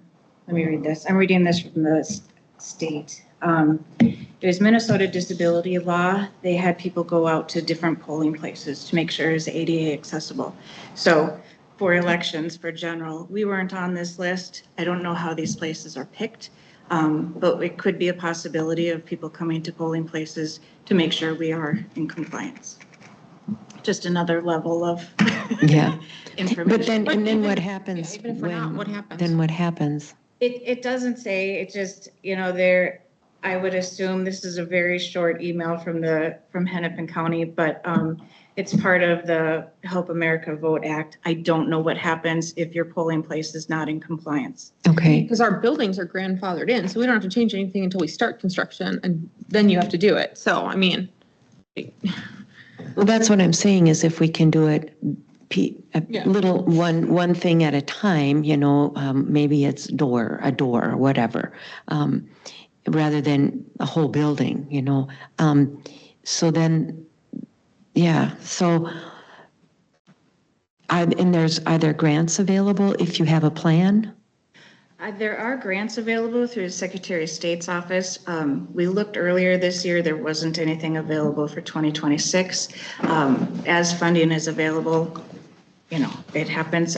read this. I'm reading this from the state. It was Minnesota disability law. They had people go out to different polling places to make sure it's ADA accessible. So for elections, for general, we weren't on this list. I don't know how these places are picked, but it could be a possibility of people coming to polling places to make sure we are in compliance. Just another level of information. But then what happens? Even if we're not, what happens? Then what happens? It doesn't say, it just, I would assume this is a very short email from Hennepin County, but it's part of the Help America Vote Act. I don't know what happens if your polling place is not in compliance. Okay. Because our buildings are grandfathered in, so we don't have to change anything until we start construction, and then you have to do it. So, I mean. Well, that's what I'm saying, is if we can do it little one thing at a time, maybe it's a door or whatever, rather than a whole building, so then, so are there grants available if you have a plan? There are grants available through the Secretary of State's office. We looked earlier this year, there wasn't anything available for 2026. As funding is available, it happens.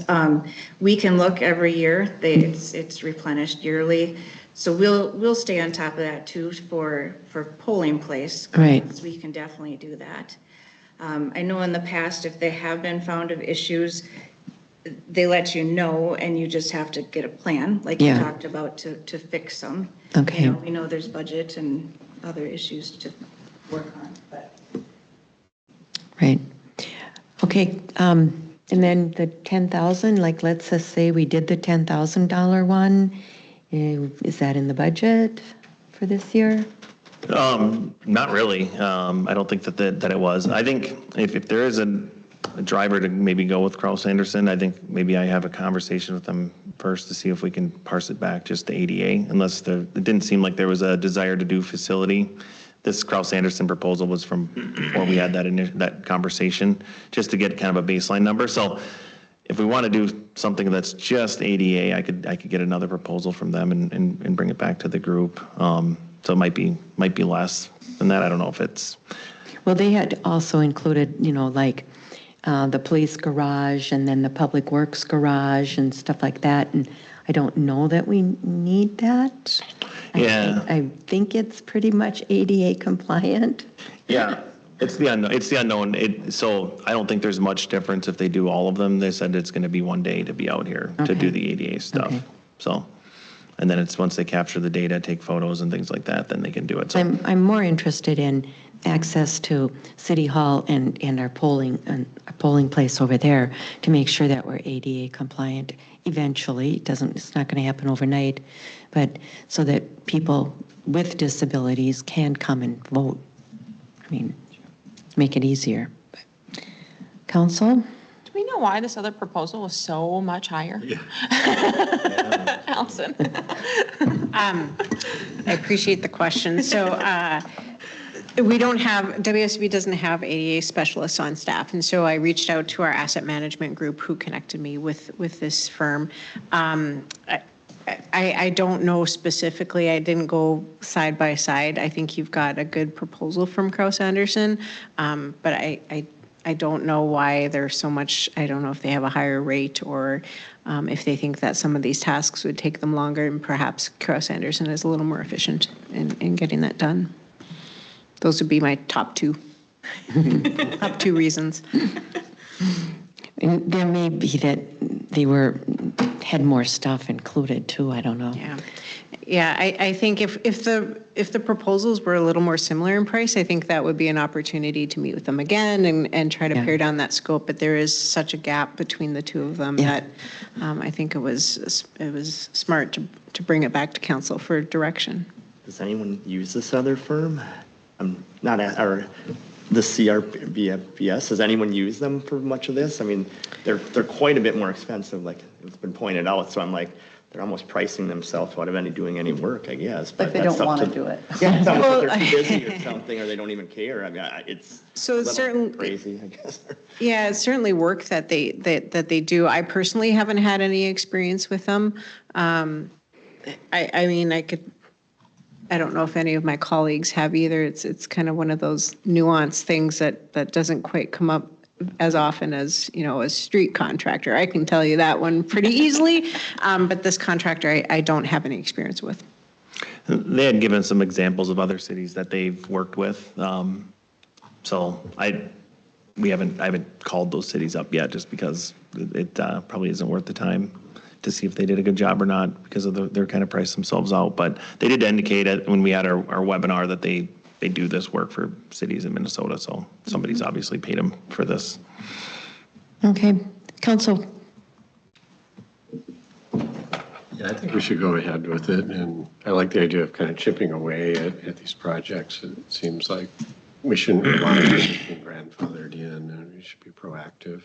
We can look every year. It's replenished yearly. So we'll stay on top of that too for polling place. Right. We can definitely do that. I know in the past, if they have been found of issues, they let you know, and you just have to get a plan, like you talked about, to fix them. Okay. We know there's budget and other issues to work on, but. Right. Okay. And then the 10,000, like, let's just say we did the $10,000 one. Is that in the budget for this year? Not really. I don't think that it was. I think if there is a driver to maybe go with Kraus Anderson. I think maybe I have a conversation with them first to see if we can parse it back just to ADA, unless it didn't seem like there was a desire to do facility. This Kraus Anderson proposal was from before we had that conversation, just to get kind of a baseline number. So if we want to do something that's just ADA, I could get another proposal from them and bring it back to the group. So it might be less than that. I don't know if it's. Well, they had also included, like the police garage and then the public works garage and stuff like that. And I don't know that we need that. Yeah. I think it's pretty much ADA compliant. Yeah. It's the unknown. So I don't think there's much difference if they do all of them. They said it's going to be one day to be out here to do the ADA stuff. Okay. So, and then it's once they capture the data, take photos and things like that, then they can do it. So I'm more interested in access to City Hall and our polling place over there to make sure that we're ADA compliant eventually. It's not going to happen overnight, but so that people with disabilities can come and vote. I mean, make it easier. Council? Do we know why this other proposal was so much higher? Yeah. Allison? I appreciate the question. So we don't have, WSB doesn't have ADA specialists on staff. And so I reached out to our asset management group who connected me with this firm. I don't know specifically. I didn't go side by side. I think you've got a good proposal from Kraus Anderson, but I don't know why there's so much. I don't know if they have a higher rate or if they think that some of these tasks would take them longer, and perhaps Kraus Anderson is a little more efficient in getting that done. Those would be my top two reasons. And there may be that they had more stuff included too. I don't know. Yeah. I think if the proposals were a little more similar in price, I think that would be an opportunity to meet with them again and try to pare down that scope. But there is such a gap between the two of them that I think it was smart to bring it back to council for direction. Does anyone use this other firm? Not or the CRBFS. Does anyone use them for much of this? I mean, they're quite a bit more expensive, like it's been pointed out. So I'm like, they're almost pricing themselves out of doing any work, I guess. But Like they don't want to do it. Yeah, it's almost like they're too busy or something, or they don't even care. I mean, it's So it's certainly crazy, I guess. Yeah, it's certainly work that they do. I personally haven't had any experience with them. I mean, I don't know if any of my colleagues have either. It's kind of one of those nuanced things that doesn't quite come up as often as, a street contractor. I can tell you that one pretty easily, but this contractor I don't have any experience with. they had given some examples of other cities that they've worked with. So I haven't called those cities up yet just because it probably isn't worth the time to see if they did a good job or not because of they're kind of priced themselves out. But they did indicate it when we had our webinar that they do this work for cities in Minnesota. So somebody's obviously paid them for this. Okay, Council. Yeah, I think we should go ahead with it. And I like the idea of kind of chipping away at these projects. It seems like we shouldn't rely on being grandfathered in, and we should be proactive.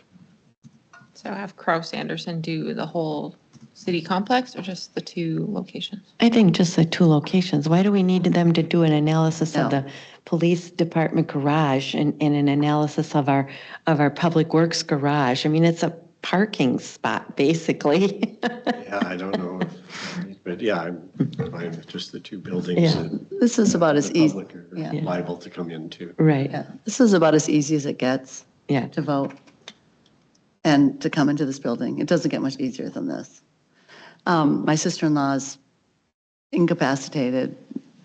So have Kraus Anderson do the whole city complex or just the two locations? I think just the two locations. Why do we need them to do an analysis of the police department garage and an analysis of our public works garage? I mean, it's a parking spot, basically. Yeah, I don't know. But yeah, I'm fine with just the two buildings that This is about as the easy. public are liable to come into. Right. Yeah, this is about as easy as it gets to vote and to come into this building. It doesn't get much easier than this. My sister-in-law's incapacitated,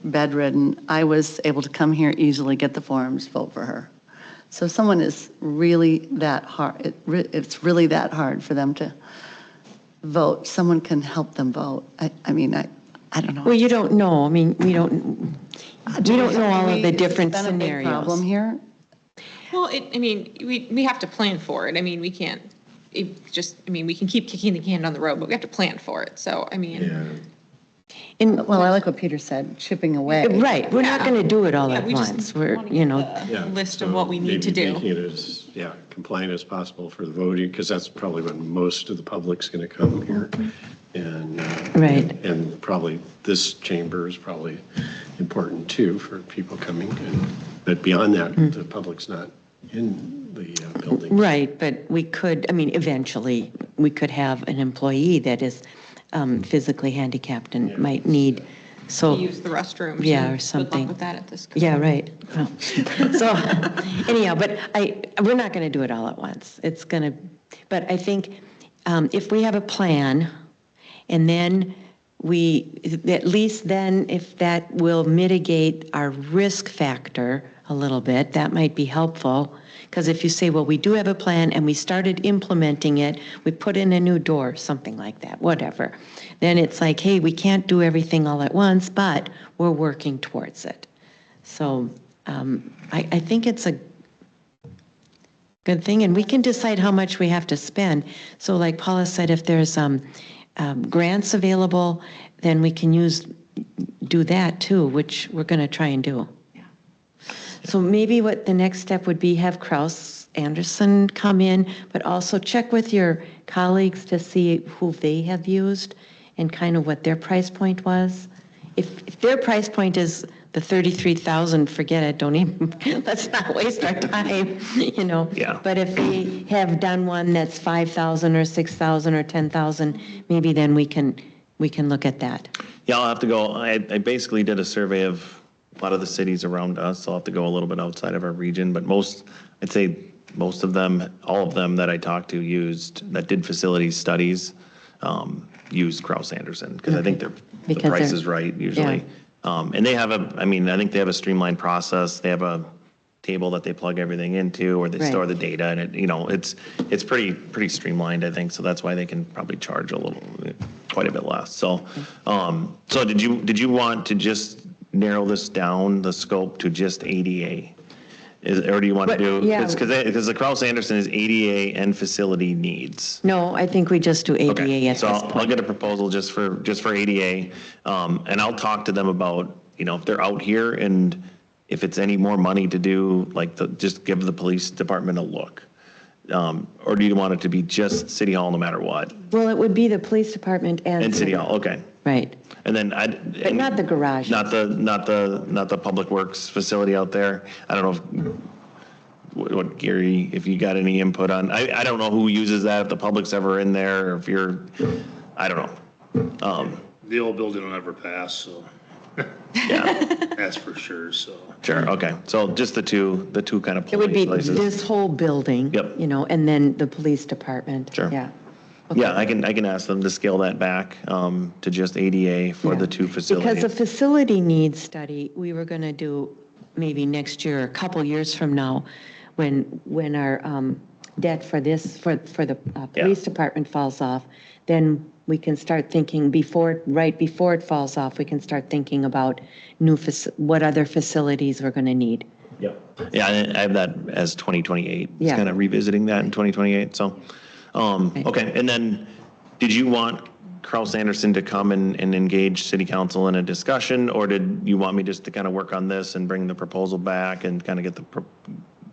bedridden. I was able to come here easily, get the forms, vote for her. So if someone is really that hard, it's really that hard for them to vote. Someone can help them vote. I mean, I don't know. Well, you don't know. I mean, we don't know all of the different It's been a big scenarios. problem here. Well, we have to plan for it. I mean, we can't, we can keep kicking the can down the road, but we have to plan for it. So, I mean. Yeah. And, Well, I like what Peter said, chipping away. right, we're not going to do it all Yeah, at we just once. We're, wanna get you know, Yeah, list of so what we need to maybe do. making it as, compliant as possible for the voting, because that's probably when most of the public's going to come here. And, Right. and probably this chamber is probably important too for people coming. But beyond that, the public's not in the building. right, but we could, I mean, eventually, we could have an employee that is physically handicapped and might need, so. Use the restrooms. Yeah, and or something. Good luck with that at this. Yeah, right. Well, so anyhow, but we're not going to do it all at once. It's going to, but I think if we have a plan and then at least then if that will mitigate our risk factor a little bit, that might be helpful. Because if you say, well, we do have a plan and we started implementing it, we put in a new door, something like that, whatever. Then it's like, hey, we can't do everything all at once, but we're working towards it. So I think it's a good thing, and we can decide how much we have to spend. So like Paula said, if there's grants available, then we can do that too, which we're going to try and do. So maybe what the next step would be, have Kraus Anderson come in, but also check with your colleagues to see who they have used and kind of what their price point was. If their price point is the 33,000, forget it, don't even, let's not waste our time, you know? Yeah. But if they have done one that's 5,000 or 6,000 or 10,000, maybe then we can look at that. Yeah, I'll have to go, I basically did a survey of a lot of the cities around us, so I'll have to go a little bit outside of our region, but I'd say most of them, all of them that I talked to that did facilities studies, used Kraus Anderson, because I think the price is right usually. And they have I think they have a streamlined process. They have a table that they plug everything into, or they store the data, and it's pretty streamlined, I think. So that's why they can probably charge quite a bit less. So, so did you want to just narrow this down, the scope, to just ADA? Or do you want to do, because the Kraus Anderson is ADA and facility needs. No, I think we just do ADA Okay, at so this point. I'll get a proposal just for ADA, and I'll talk to them about, if they're out here and if it's any more money to do, just give the police department a look. Or do you want it to be just City Hall no matter what? Well, it would be the police department and City Hall, okay. Right. And then But not the garage. Not the Public Works facility out there. I don't know what Gary, if you got any input on, I don't know who uses that, if the public's ever in there, or if I don't know. The old building will never pass, so Yeah, that's for sure, so. sure, okay. So just the two kind of It would be places. this whole building. Yep. And then the police department. Sure. Yeah. Yeah, I can ask them to scale that back to just ADA for the two facilities. Because the facility needs study, we were going to do maybe next year, a couple years from now, when our debt for the police department falls off, then we can start thinking right before it falls off, we can start thinking about what other facilities we're going to need. Yep. Yeah, I have that as 2028. Yeah. It's kind of revisiting that in 2028, so. Okay, and then did you want Kraus Anderson to come and engage city council in a discussion, or did you want me just to kind of work on this and bring the proposal back and kind of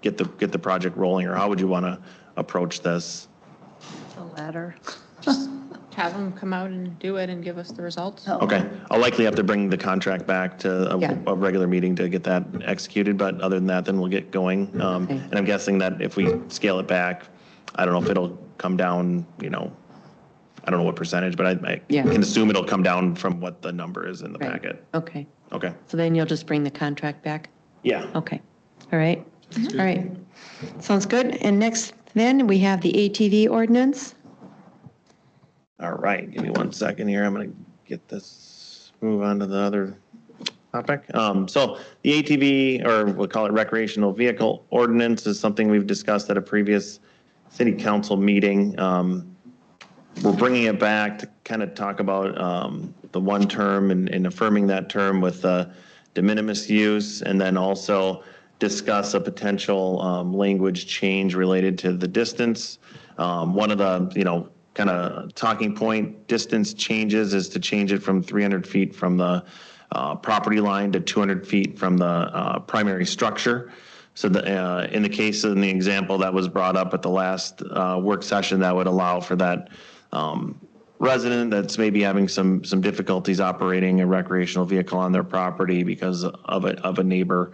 get the project rolling, or how would you want to approach this? The latter. Have them come out and do it and give us the results. Okay, I'll likely have to bring the contract back to a regular meeting to get that executed, but other than that, then we'll get going. And I'm guessing that if we scale it back, I don't know if it'll come down, I don't know what percentage, but I can assume it'll come down from what the number is in the packet. Okay. Okay. So then you'll just bring the contract back? Yeah. Okay. All right. All right. Sounds good. And next, then, we have the ATV ordinance. All right, give me 1 second here. I'm going to move on to the other topic. So the ATV, or we'll call it recreational vehicle ordinance, is something we've discussed at a previous city council meeting. We're bringing it back to kind of talk about the one term and affirming that term with de minimis use, and then also discuss a potential language change related to the distance. One of the, kind of talking point distance changes is to change it from 300 feet from the property line to 200 feet from the primary structure. So in the case in the example that was brought up at the last work session, that would allow for that resident that's maybe having some difficulties operating a recreational vehicle on their property because of a neighbor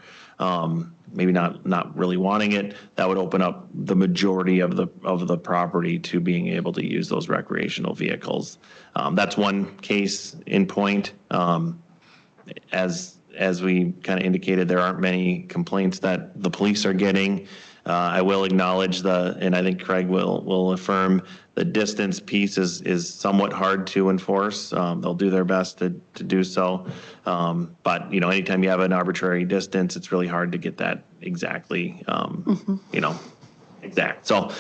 maybe not really wanting it. That would open up the majority of the property to being able to use those recreational vehicles. That's one case in point. As we kind of indicated, there aren't many complaints that the police are getting. I will acknowledge and I think Craig will affirm, the distance piece is somewhat hard to enforce. They'll do their best to do so. But, anytime you have an arbitrary distance, it's really hard to get that exactly, exact. So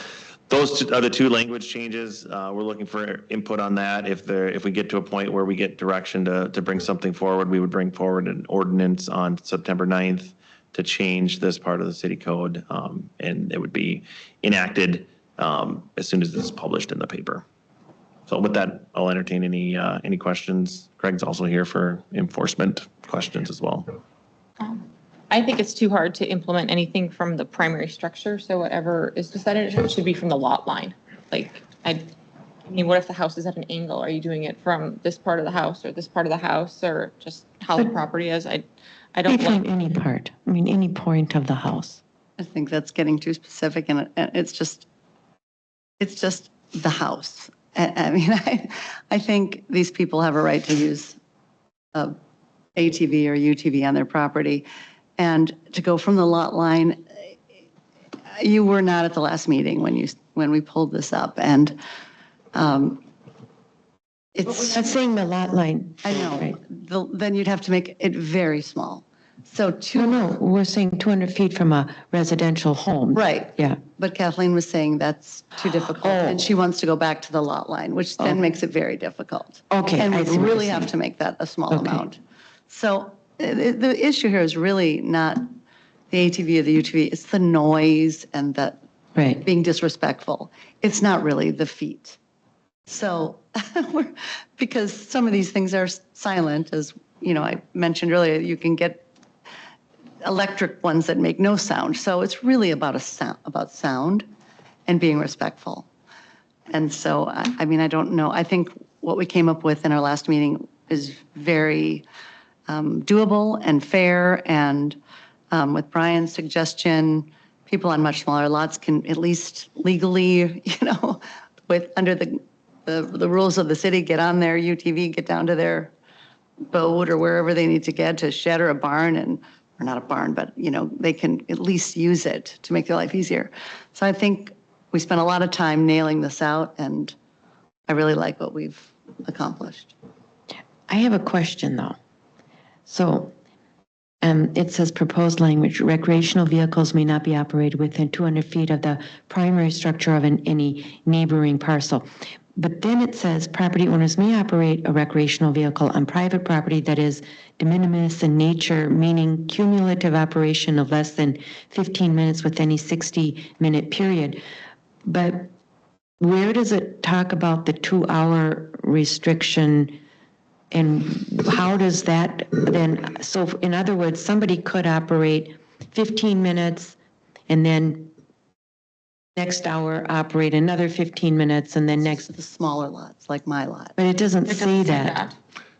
those are the two language changes. We're looking for input on that. If we get to a point where we get direction to bring something forward, we would bring forward an ordinance on September 9th to change this part of the city code, and it would be enacted as soon as it's published in the paper. So with that, I'll entertain any questions. Craig's also here for enforcement questions as well. I think it's too hard to implement anything from the primary structure, so whatever is decided, it should be from the lot line. Like, I mean, what if the house is at an angle? Are you doing it from this part of the house or this part of the house, or just how the property is? I don't Define any part, any point of the house. I think that's getting too specific, and it's just the house. I think these people have a right to use ATV or UTV on their property. And to go from the lot line, you were not at the last meeting when we pulled this up, and it's. Not saying the lot line. I know. Right. Then you'd have to make it very small. So No, we're saying 200 feet from a residential home. Right. Yeah. But Kathleen was saying that's too difficult, and she wants to go back to the lot line, which then makes it very difficult. Okay, And I we see what really you're have saying. to make that a small Okay. amount. So the issue here is really not the ATV or the UTV, it's the noise and the Right. being disrespectful. It's not really the feet. So, because some of these things are silent, as I mentioned earlier, you can get electric ones that make no sound. So it's really about sound and being respectful. And so, I don't know. I think what we came up with in our last meeting is very doable and fair. And with Brian's suggestion, people on much smaller lots can at least legally, under the rules of the city, get on their UTV, get down to their boat or wherever they need to get to shed or a barn, or not a barn, but they can at least use it to make their life easier. So I think we spent a lot of time nailing this out, and I really like what we've accomplished. I have a question, though. So it says proposed language, recreational vehicles may not be operated within 200 feet of the primary structure of any neighboring parcel. But then it says property owners may operate a recreational vehicle on private property that is de minimis in nature, meaning cumulative operation of less than 15 minutes with any 60-minute period. But where does it talk about the 2-hour restriction, and how does that then, so in other words, somebody could operate 15 minutes and then next hour operate another 15 minutes and then next. The smaller lots, like my lot. But it doesn't say that.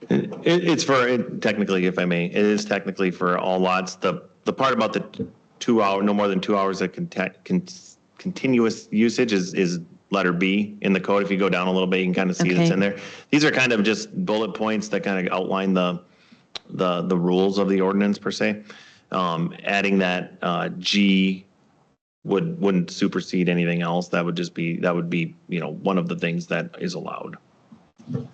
It's for, technically, if I may, it is technically for all lots. The part about the 2 hour, no more than 2 hours of continuous usage is letter B in the code. If you go down a little bit, you can kind of see that's in there. These are kind of just bullet points that kind of outline the rules of the ordinance per se. Adding that G wouldn't supersede anything else. That would be one of the things that is allowed.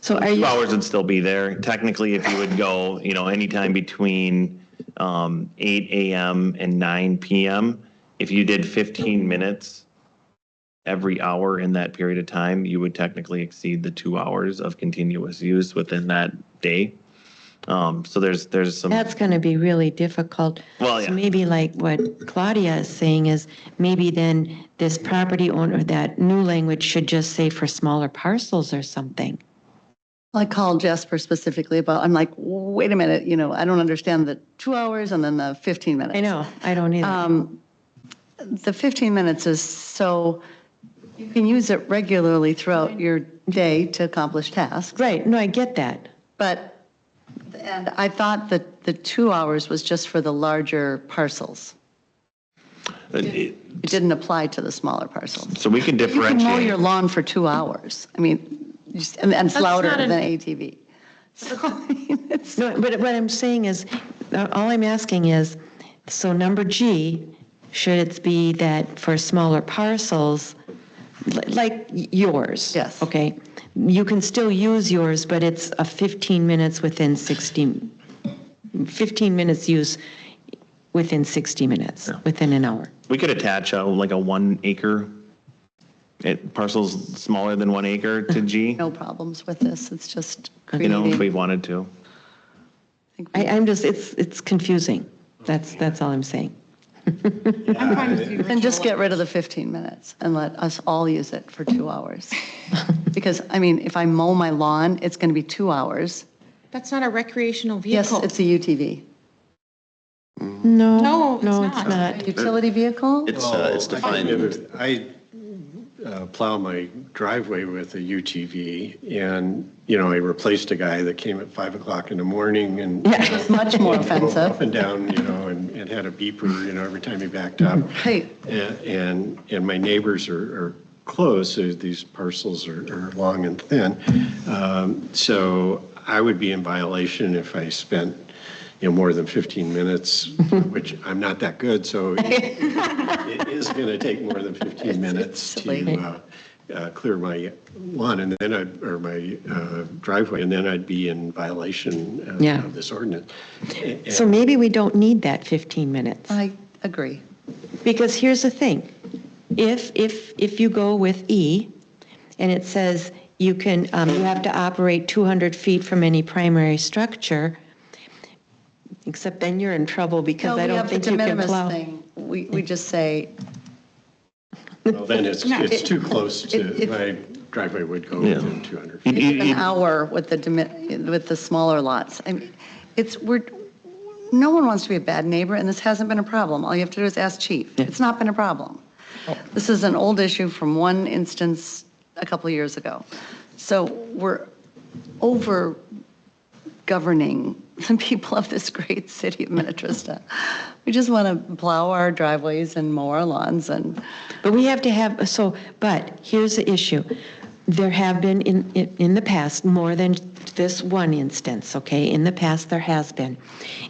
So are you? 2 hours would still be there. Technically, if you would go, anytime between 8 a.m. and 9 p.m., if you did 15 minutes every hour in that period of time, you would technically exceed the 2 hours of continuous use within that day. So there's some, That's going to be really difficult. Well, So yeah. maybe like what Claudia is saying is maybe then this property owner, that new language should just say for smaller parcels or something. I called Jasper specifically about, I'm like, wait a minute, I don't understand the 2 hours and then the 15 minutes. I know, I don't either. The 15 minutes is so, you can use it regularly throughout your day to accomplish tasks. Right, no, I get that. And I thought that the 2 hours was just for the larger parcels. It didn't apply to the smaller parcels. so we can You can mow your differentiate. lawn for 2 hours. I mean, and it's That's louder not than an- ATV. So, I mean, it's, No, but what I'm saying is, all I'm asking is, so number G, should it be that for smaller parcels, like yours? Yes. Okay, you can still use yours, but it's a 15 minutes within 15 minutes use within 60 minutes, within an hour. We could attach like a 1 acre, parcels smaller than 1 acre to G, no problems with this. It's just if we creating. wanted to. I'm just, it's confusing. That's all I'm saying. I'm fine with the And just original get rid of the 15 minutes and let us all use it for 2 hours. Because, I mean, if I mow my lawn, it's going to be 2 hours. That's not a recreational Yes, vehicle. it's a UTV. No, No, it's it's not. not. Utility vehicle? It's defined. I plow my driveway with a UTV, and, I replaced a guy that came at 5 o'clock in the morning and It's much more drove offensive. up and down, and had a beeper, every time he backed up. Hey, And my neighbors are close, so these parcels are long and thin. So I would be in violation if I spent, more than 15 minutes, which I'm not that good, so it is going to take more than 15 minutes to clear my lawn and then or my driveway, and then I'd be in violation of this ordinance. So maybe we don't need that 15 minutes. I agree. Because here's the thing, if you go with E, and it says you can, you have to operate 200 feet from any primary structure, except then you're in trouble because I don't think you can plow. Thing. We just say, Well, then it's too close to, my driveway would go within 200 feet. an hour with the smaller lots. I mean, no one wants to be a bad neighbor, and this hasn't been a problem. All you have to do is ask chief. It's not been a problem. This is an old issue from one instance a couple of years ago. So we're over governing the people of this great city of Minnetrista. We just want to plow our driveways and mow our lawns But we have to have, but here's the issue. There have been in the past more than this one instance, okay? In the past, there has been.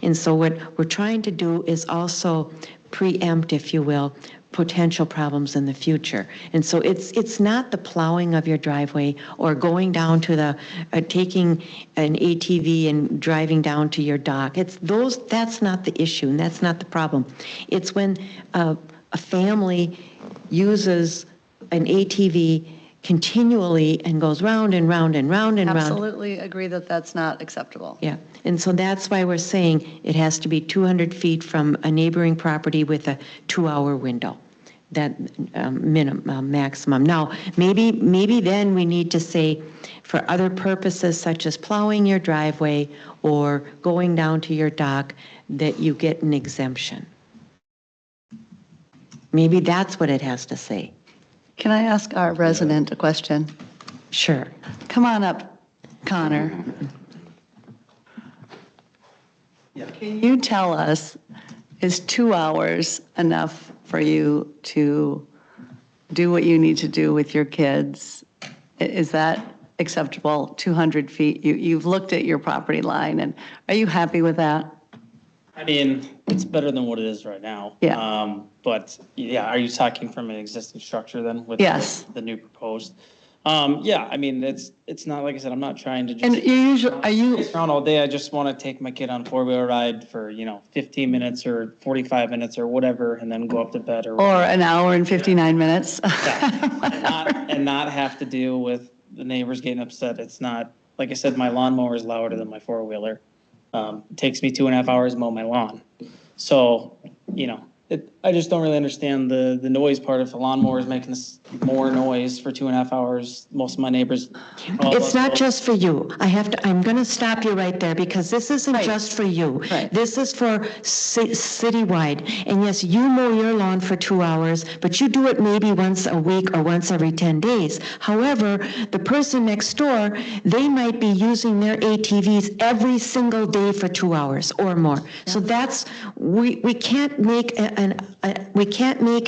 And so what we're trying to do is also preempt, if you will, potential problems in the future. And so it's not the plowing of your driveway or going down to taking an ATV and driving down to your dock. That's not the issue, and that's not the problem. It's when a family uses an ATV continually and goes round and round and round and round. absolutely agree that that's not acceptable. Yeah, and so that's why we're saying it has to be 200 feet from a neighboring property with a 2-hour window, that maximum. Now, maybe then we need to say for other purposes such as plowing your driveway or going down to your dock, that you get an exemption. Maybe that's what it has to say. Can I ask our resident a question? Sure. Come on up, Connor. Can you tell us, is 2 hours enough for you to do what you need to do with your kids? Is that acceptable, 200 feet? You've looked at your property line, and are you happy with that? I mean, it's better than what it is right now. Yeah. But yeah, are you talking from an existing structure then with Yes. the new proposed? Yeah, I mean, it's not, like I said, I'm not trying to And just you usually, are you, around all day. I just want to take my kid on a 4-wheeler ride for, 15 minutes or 45 minutes or whatever, and then go up to bed or an hour and 59 minutes? and not have to deal with the neighbors getting upset. It's not, like I said, my lawnmower is louder than my 4-wheeler. It takes me 2.5 hours to mow my lawn. So, I just don't really understand the noise part. If a lawnmower is making more noise for 2.5 hours, most of my neighbors. It's not just for you. I'm going to stop you right there because this isn't just for you. Right. This is for citywide. And yes, you mow your lawn for 2 hours, but you do it maybe once a week or once every 10 days. However, the person next door, they might be using their ATVs every single day for 2 hours or more. So we can't make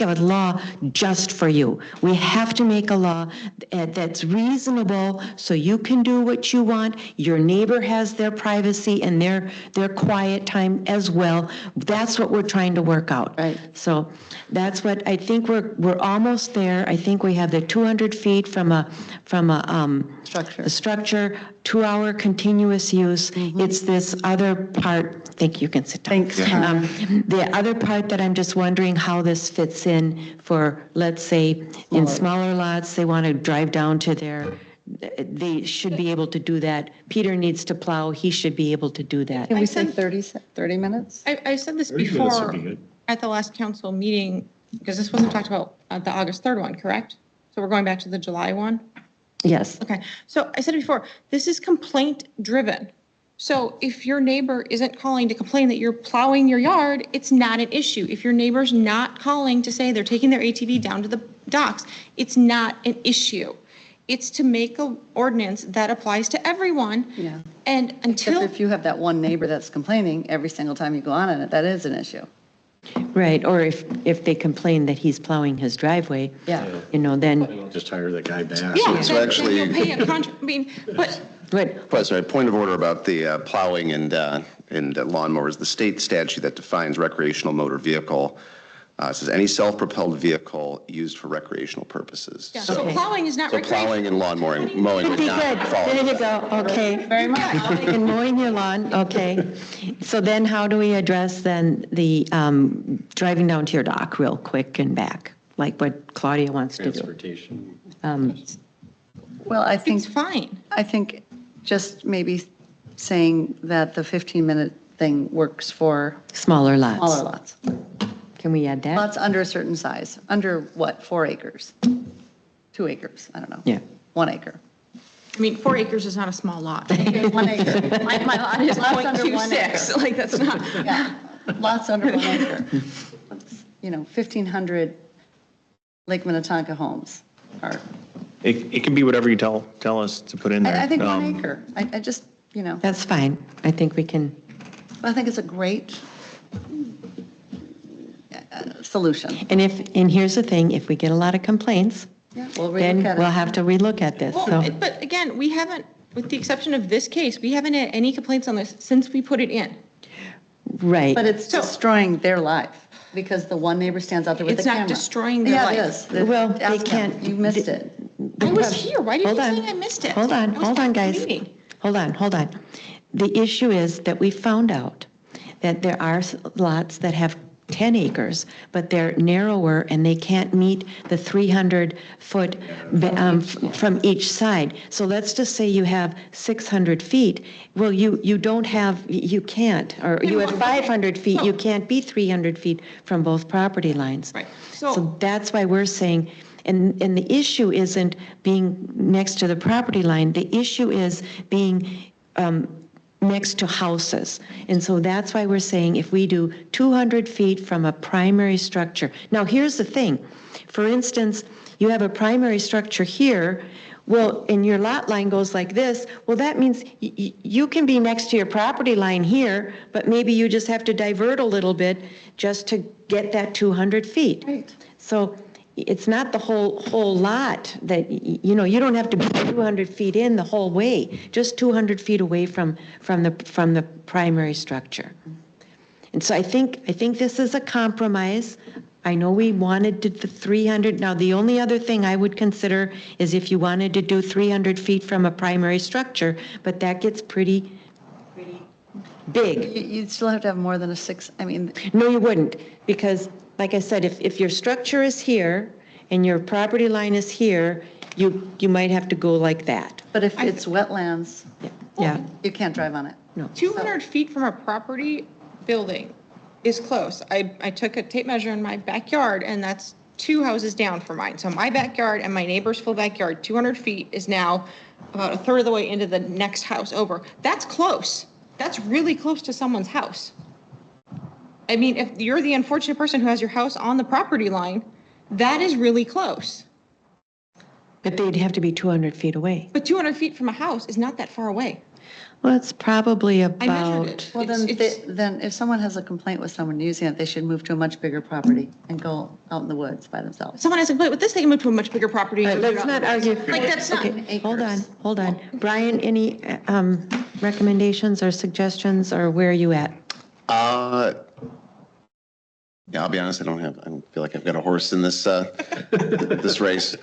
a law just for you. We have to make a law that's reasonable so you can do what you want. Your neighbor has their privacy and their quiet time as well. That's what we're trying to work out. Right. So that's what I think we're almost there. I think we have the 200 feet from a structure, 2-hour continuous use. It's this other part. Think you can sit down. Thanks. The other part that I'm just wondering how this fits in for, let's say, in smaller lots, they want to drive down to they should be able to do that. Peter needs to plow, he should be able to do that. Can we say 30 minutes? I said this 30 minutes would before be good. at the last council meeting, because this wasn't talked about at the August 3rd one, correct? So we're going back to the July one? Yes. Okay, so I said it before, this is complaint driven. So if your neighbor isn't calling to complain that you're plowing your yard, it's not an issue. If your neighbor's not calling to say they're taking their ATV down to the docks, it's not an issue. It's to make an ordinance that applies to everyone. Yeah. And until. Except if you have that one neighbor that's complaining every single time you go on it, that is an issue. Right, or if they complain that he's plowing his driveway, Yeah. then. Just hire the guy back. Yeah, So then actually- you'll pay a contract, but. Good. Sorry, point of order about the plowing and lawnmowers. The state statute that defines recreational motor vehicle says any self-propelled vehicle used for recreational purposes. Yeah, so plowing is not So recreational. plowing and mowing would Be not good, fall. there you go, okay. Very much. And mowing your lawn, okay. So then how do we address then the driving down to your dock real quick and back, like what Claudia wants to do? Transportation. Well, I think, It's fine. I think just maybe saying that the 15-minute thing works for Smaller lots. smaller lots. Can we add that? Lots under a certain size, under what, 4 acres? 2 acres, I don't know. Yeah. 1 acre. I mean, 4 acres is not a small lot. 1 acre. My lot is Lots under 1 .26, like that's not. Yeah, lots under 1 acre. 1,500 Lake Minnetonka homes are, It can be whatever you tell us to put in there. I think 1 acre. I just, That's fine. I think we can, I think it's a great solution. and here's the thing, if we get a lot of complaints, Yeah, we'll then relook at we'll it. have to relook at this, so. Well, but again, we haven't, with the exception of this case, we haven't had any complaints on this since we put it in. Right. But it's destroying their life because the one neighbor stands out there with the It's camera. not destroying their Yeah, life. it is. Well, they Ask them. can't- You missed it. I was here. Why did you Hold on. say I missed it? Hold I on, was hold on, at the guys. meeting. Hold on. The issue is that we found out that there are lots that have 10 acres, but they're narrower and they can't meet the 300-foot from each side. So let's just say you have 600 feet. Well, you can't, or you have 500 feet, you can't be 300 feet from both property lines. Right. So that's why we're saying, and the issue isn't being next to the property line, the issue is being next to houses. And so that's why we're saying if we do 200 feet from a primary structure. Now, here's the thing. For instance, you have a primary structure here, well, and your lot line goes like this, well, that means you can be next to your property line here, but maybe you just have to divert a little bit just to get that 200 feet. Right. So it's not the whole lot that, you don't have to be 200 feet in the whole way, just 200 feet away from the primary structure. And so I think this is a compromise. I know we wanted to the 300. Now, the only other thing I would consider is if you wanted to do 300 feet from a primary structure, but that gets pretty big. You'd still have to have more than a 6, No, you wouldn't, because like I said, if your structure is here and your property line is here, you might have to go like that. but if it's wetlands, Yeah. you can't drive on it. No. 200 feet from a property building is close. I took a tape measure in my backyard, and that's 2 houses down from mine. So my backyard and my neighbor's full backyard, 200 feet is now about a third of the way into the next house over. That's close. That's really close to someone's house. I mean, if you're the unfortunate person who has your house on the property line, that is really close. But they'd have to be 200 feet away. But 200 feet from a house is not that far away. Well, it's probably I measured about, it. Well, It's- then if someone has a complaint with someone using it, they should move to a much bigger property and go out in the woods by If themselves. someone has a complaint with this, they can move to a much bigger property. all right, let's not argue. Like, that's not. Okay, hold on. Brian, any recommendations or suggestions, or where are you at? Yeah, I'll be honest, I don't feel like I've got a horse in this, this race.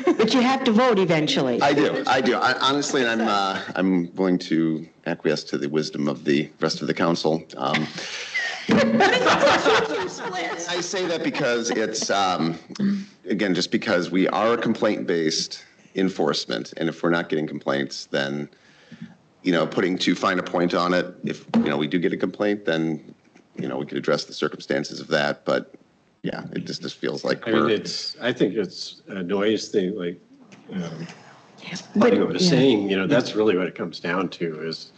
But you have to vote eventually. I do. Honestly, I'm willing to acquiesce to the wisdom of the rest of the council. I say that because it's, again, just because we are a complaint-based enforcement, and if we're not getting complaints, then, putting too fine a point on it, if, we do get a complaint, then, we could address the circumstances of that, but yeah, it just feels like I mean, we're. I think it's a noise thing, like, But- Claudia was saying, that's really what it comes down to is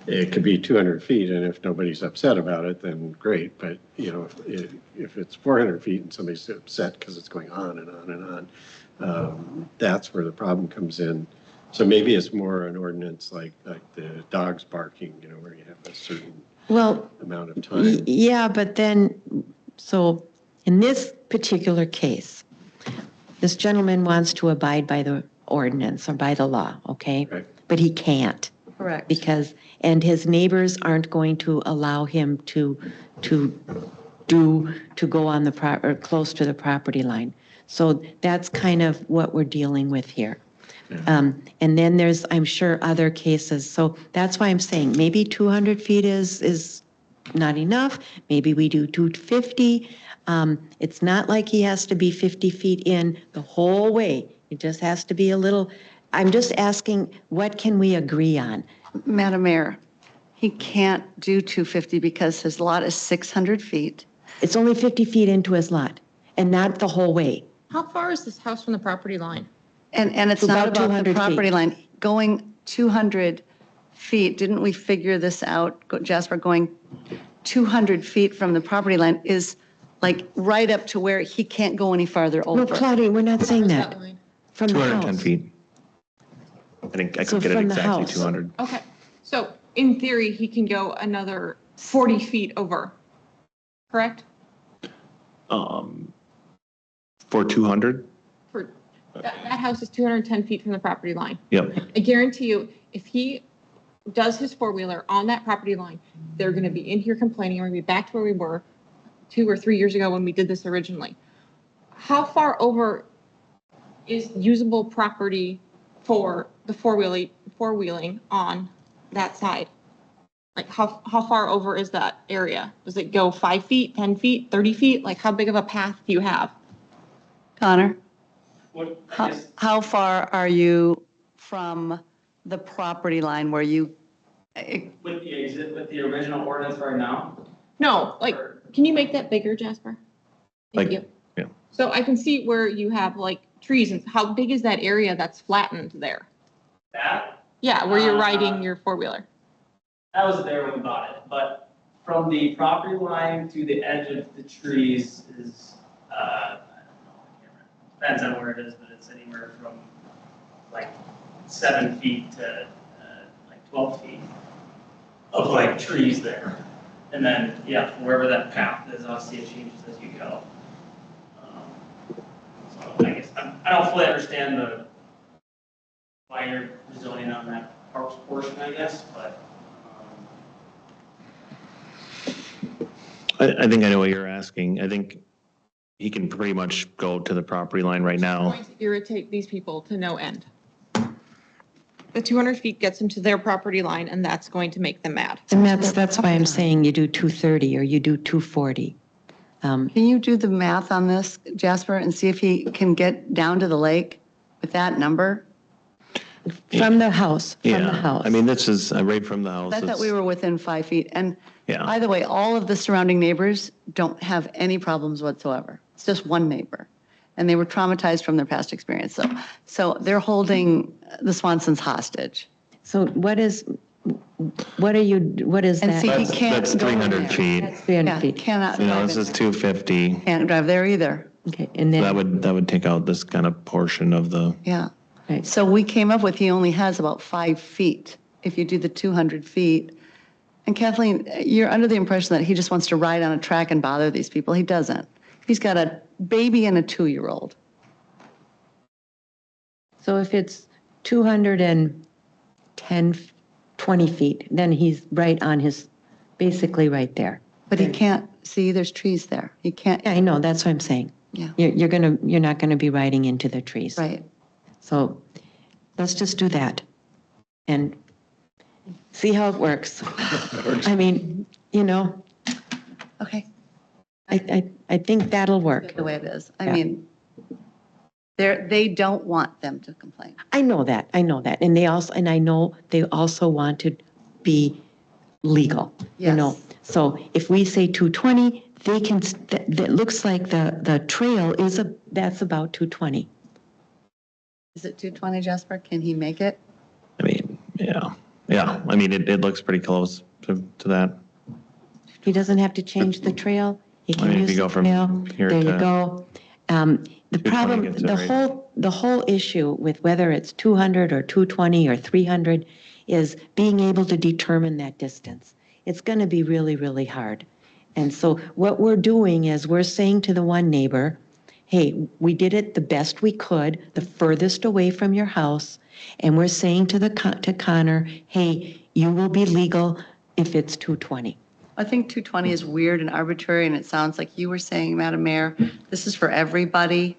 it could be 200 feet and if nobody's upset about it, then great. But, if it's 400 feet and somebody's upset because it's going on and on and on, that's where the problem comes in. So maybe it's more an ordinance like the dogs barking, where you have a certain amount of time. Yeah, but then, so in this particular case, this gentleman wants to abide by the ordinance or by the law, okay? Right. But he can't. Correct. And his neighbors aren't going to allow him to go on or close to the property line. So that's kind of what we're dealing with here. And then there's, I'm sure, other cases. So that's why I'm saying maybe 200 feet is not enough. Maybe we do 250. It's not like he has to be 50 feet in the whole way. It just has to be a little, I'm just asking, what can we agree on? Madam Mayor, he can't do 250 because his lot is 600 feet. It's only 50 feet into his lot and not the whole way. How far is this house from the property line? And it's not About about the 200 feet. property line. Going 200 feet, didn't we figure this out, Jasper? Going 200 feet from the property line is like right up to where he can't go any farther No, over. Claudia, we're not saying Where's that. line? From the 210 house. feet. I think I So could get it from the exactly house. 200. Okay, so in theory, he can go another 40 feet over, correct? For 200? For, that house is 210 feet from the property line. Yep. I guarantee you, if he does his four-wheeler on that property line, they're going to be in here complaining, we're going to be back to where we were 2 or 3 years ago when we did this originally. How far over is usable property for the four-wheeling on that side? Like how far over is that area? Does it go 5 feet, 10 feet, 30 feet? Like how big of a path do you have? Connor, What, how far are you from the property line where you, with the original ordinance right now? No, like, can you make that bigger, Jasper? Thank Like, you. yeah. So I can see where you have like trees and how big is that area that's flattened there? That, Yeah, where you're riding your four-wheeler. that was there when we bought it, but from the property line to the edge of the trees is, I don't know, depends on where it is, but it's anywhere from like 7 feet to like 12 feet of like trees there. And then, yeah, wherever that path is, obviously it changes as you go. So I guess, I don't fully understand why you're zoning on that parks portion, I guess, but, I think I know what you're asking. I think he can pretty much go to the property line right now. Going to irritate these people to no end. The 200 feet gets them to their property line and that's going to make them mad. And that's why I'm saying you do 230 or you do 240. can you do the math on this, Jasper, and see if he can get down to the lake with that number? From the house, from the Yeah, house. I mean, this is right from the house. I thought we were within 5 feet. And Yeah. by the way, all of the surrounding neighbors don't have any problems whatsoever. It's just one neighbor. And they were traumatized from their past experience. So they're holding the Swansons hostage. So what is And that? see, he can't That's go in 300 there. feet. That's 300 Yeah, feet. cannot You know, drive this in is there. 250. Can't drive there either. Okay, and That then, would take out this kind of portion of the, Yeah. Right. So we came up with he only has about 5 feet if you do the 200 feet. And Kathleen, you're under the impression that he just wants to ride on a track and bother these people. He doesn't. He's got a baby and a 2-year-old. so if it's 210, 20 feet, then he's right on his, basically right there. But he can't, see, there's trees there. He can't, Yeah, I know, that's what I'm saying. Yeah. You're not gonna be riding into the trees. right. So let's just do that and see how it works. I mean, Okay, I think that'll work. the way it is. I Yeah. mean, they don't want them to complain. I know that. And I know they also want to be legal, Yes. So if we say 220, they can, that looks like the trail that's about 220. Is it 220, Jasper? Can he make it? I mean, yeah. I mean, it looks pretty close to that. He doesn't have to change the trail. He I can mean, if use you the go from trail. here There you to go. The 220 problem, gets it right. the whole issue with whether it's 200 or 220 or 300 is being able to determine that distance. It's going to be really, really hard. And so what we're doing is we're saying to the one neighbor, hey, we did it the best we could, the furthest away from your house. And we're saying to Connor, hey, you will be legal if it's 220. I think 220 is weird and arbitrary, and it sounds like you were saying, Madam Mayor, this is for everybody.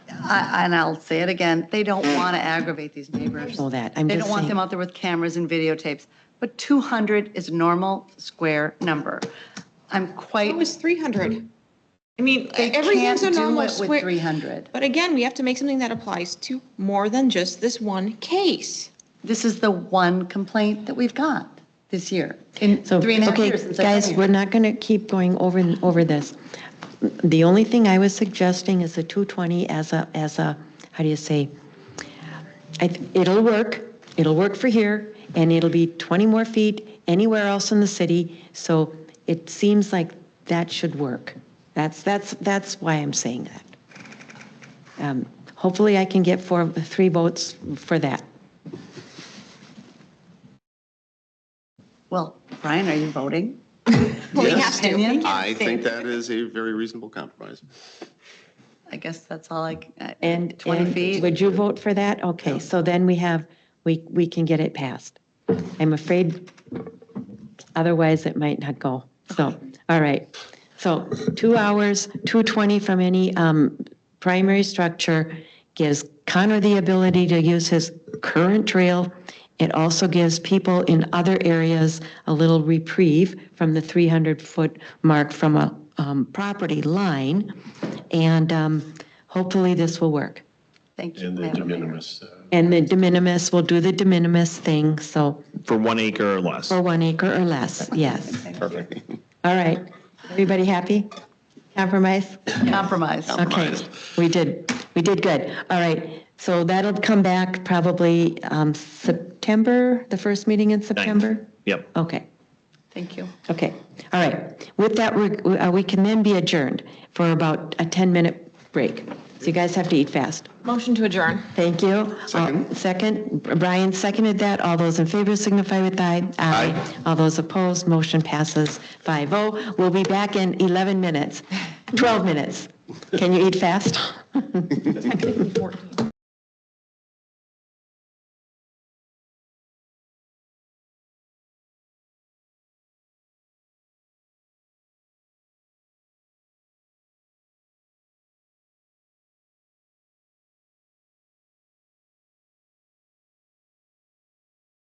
And I'll say it again, they don't want to aggravate these neighbors. I know that. They don't want them out there with cameras and videotapes. But 200 is a normal square number. I'm quite. It was 300. I mean, They everything's a can't do normal it with square. 300. But again, we have to make something that applies to more than just this one case. This is the one complaint that we've got this year, in So, 3.5 okay, years since I've been guys, here. we're not going to keep going over this. The only thing I was suggesting is the 220 as a, how do you say? It'll work for here, and it'll be 20 more feet anywhere else in the city. So it seems like that should work. That's why I'm saying that. Hopefully I can get 3 votes for that. Well, Brian, are you voting? Well, we have to. Opinion? I think that is a very reasonable compromise. I guess that's all And 20 feet? would you vote for that? Okay, so then we can get it passed. I'm afraid otherwise it might not go. So, all right. So 2 hours, 220 from any primary structure gives Connor the ability to use his current trail. It also gives people in other areas a little reprieve from the 300-foot mark from a property line. And hopefully this will work. Thank you, And the de Madam Mayor. minimis. And the de minimis, we'll do the de minimis thing, so For 1 acre or less. for 1 acre or less, yes. Perfect. All right, everybody happy? Compromise? Compromise. Okay, we did good. All right, so that'll come back probably September, the first meeting in September? Yep. Okay, Thank you. okay, all right. With that, we can then be adjourned for about a 10-minute break. So you guys have to eat fast. Motion to adjourn. Thank you. Second, Brian seconded that. All those in favor signify with aye. Aye. All those opposed, motion passes 5-0. We'll be back in 11 minutes, 12 minutes. Can you eat fast? 14.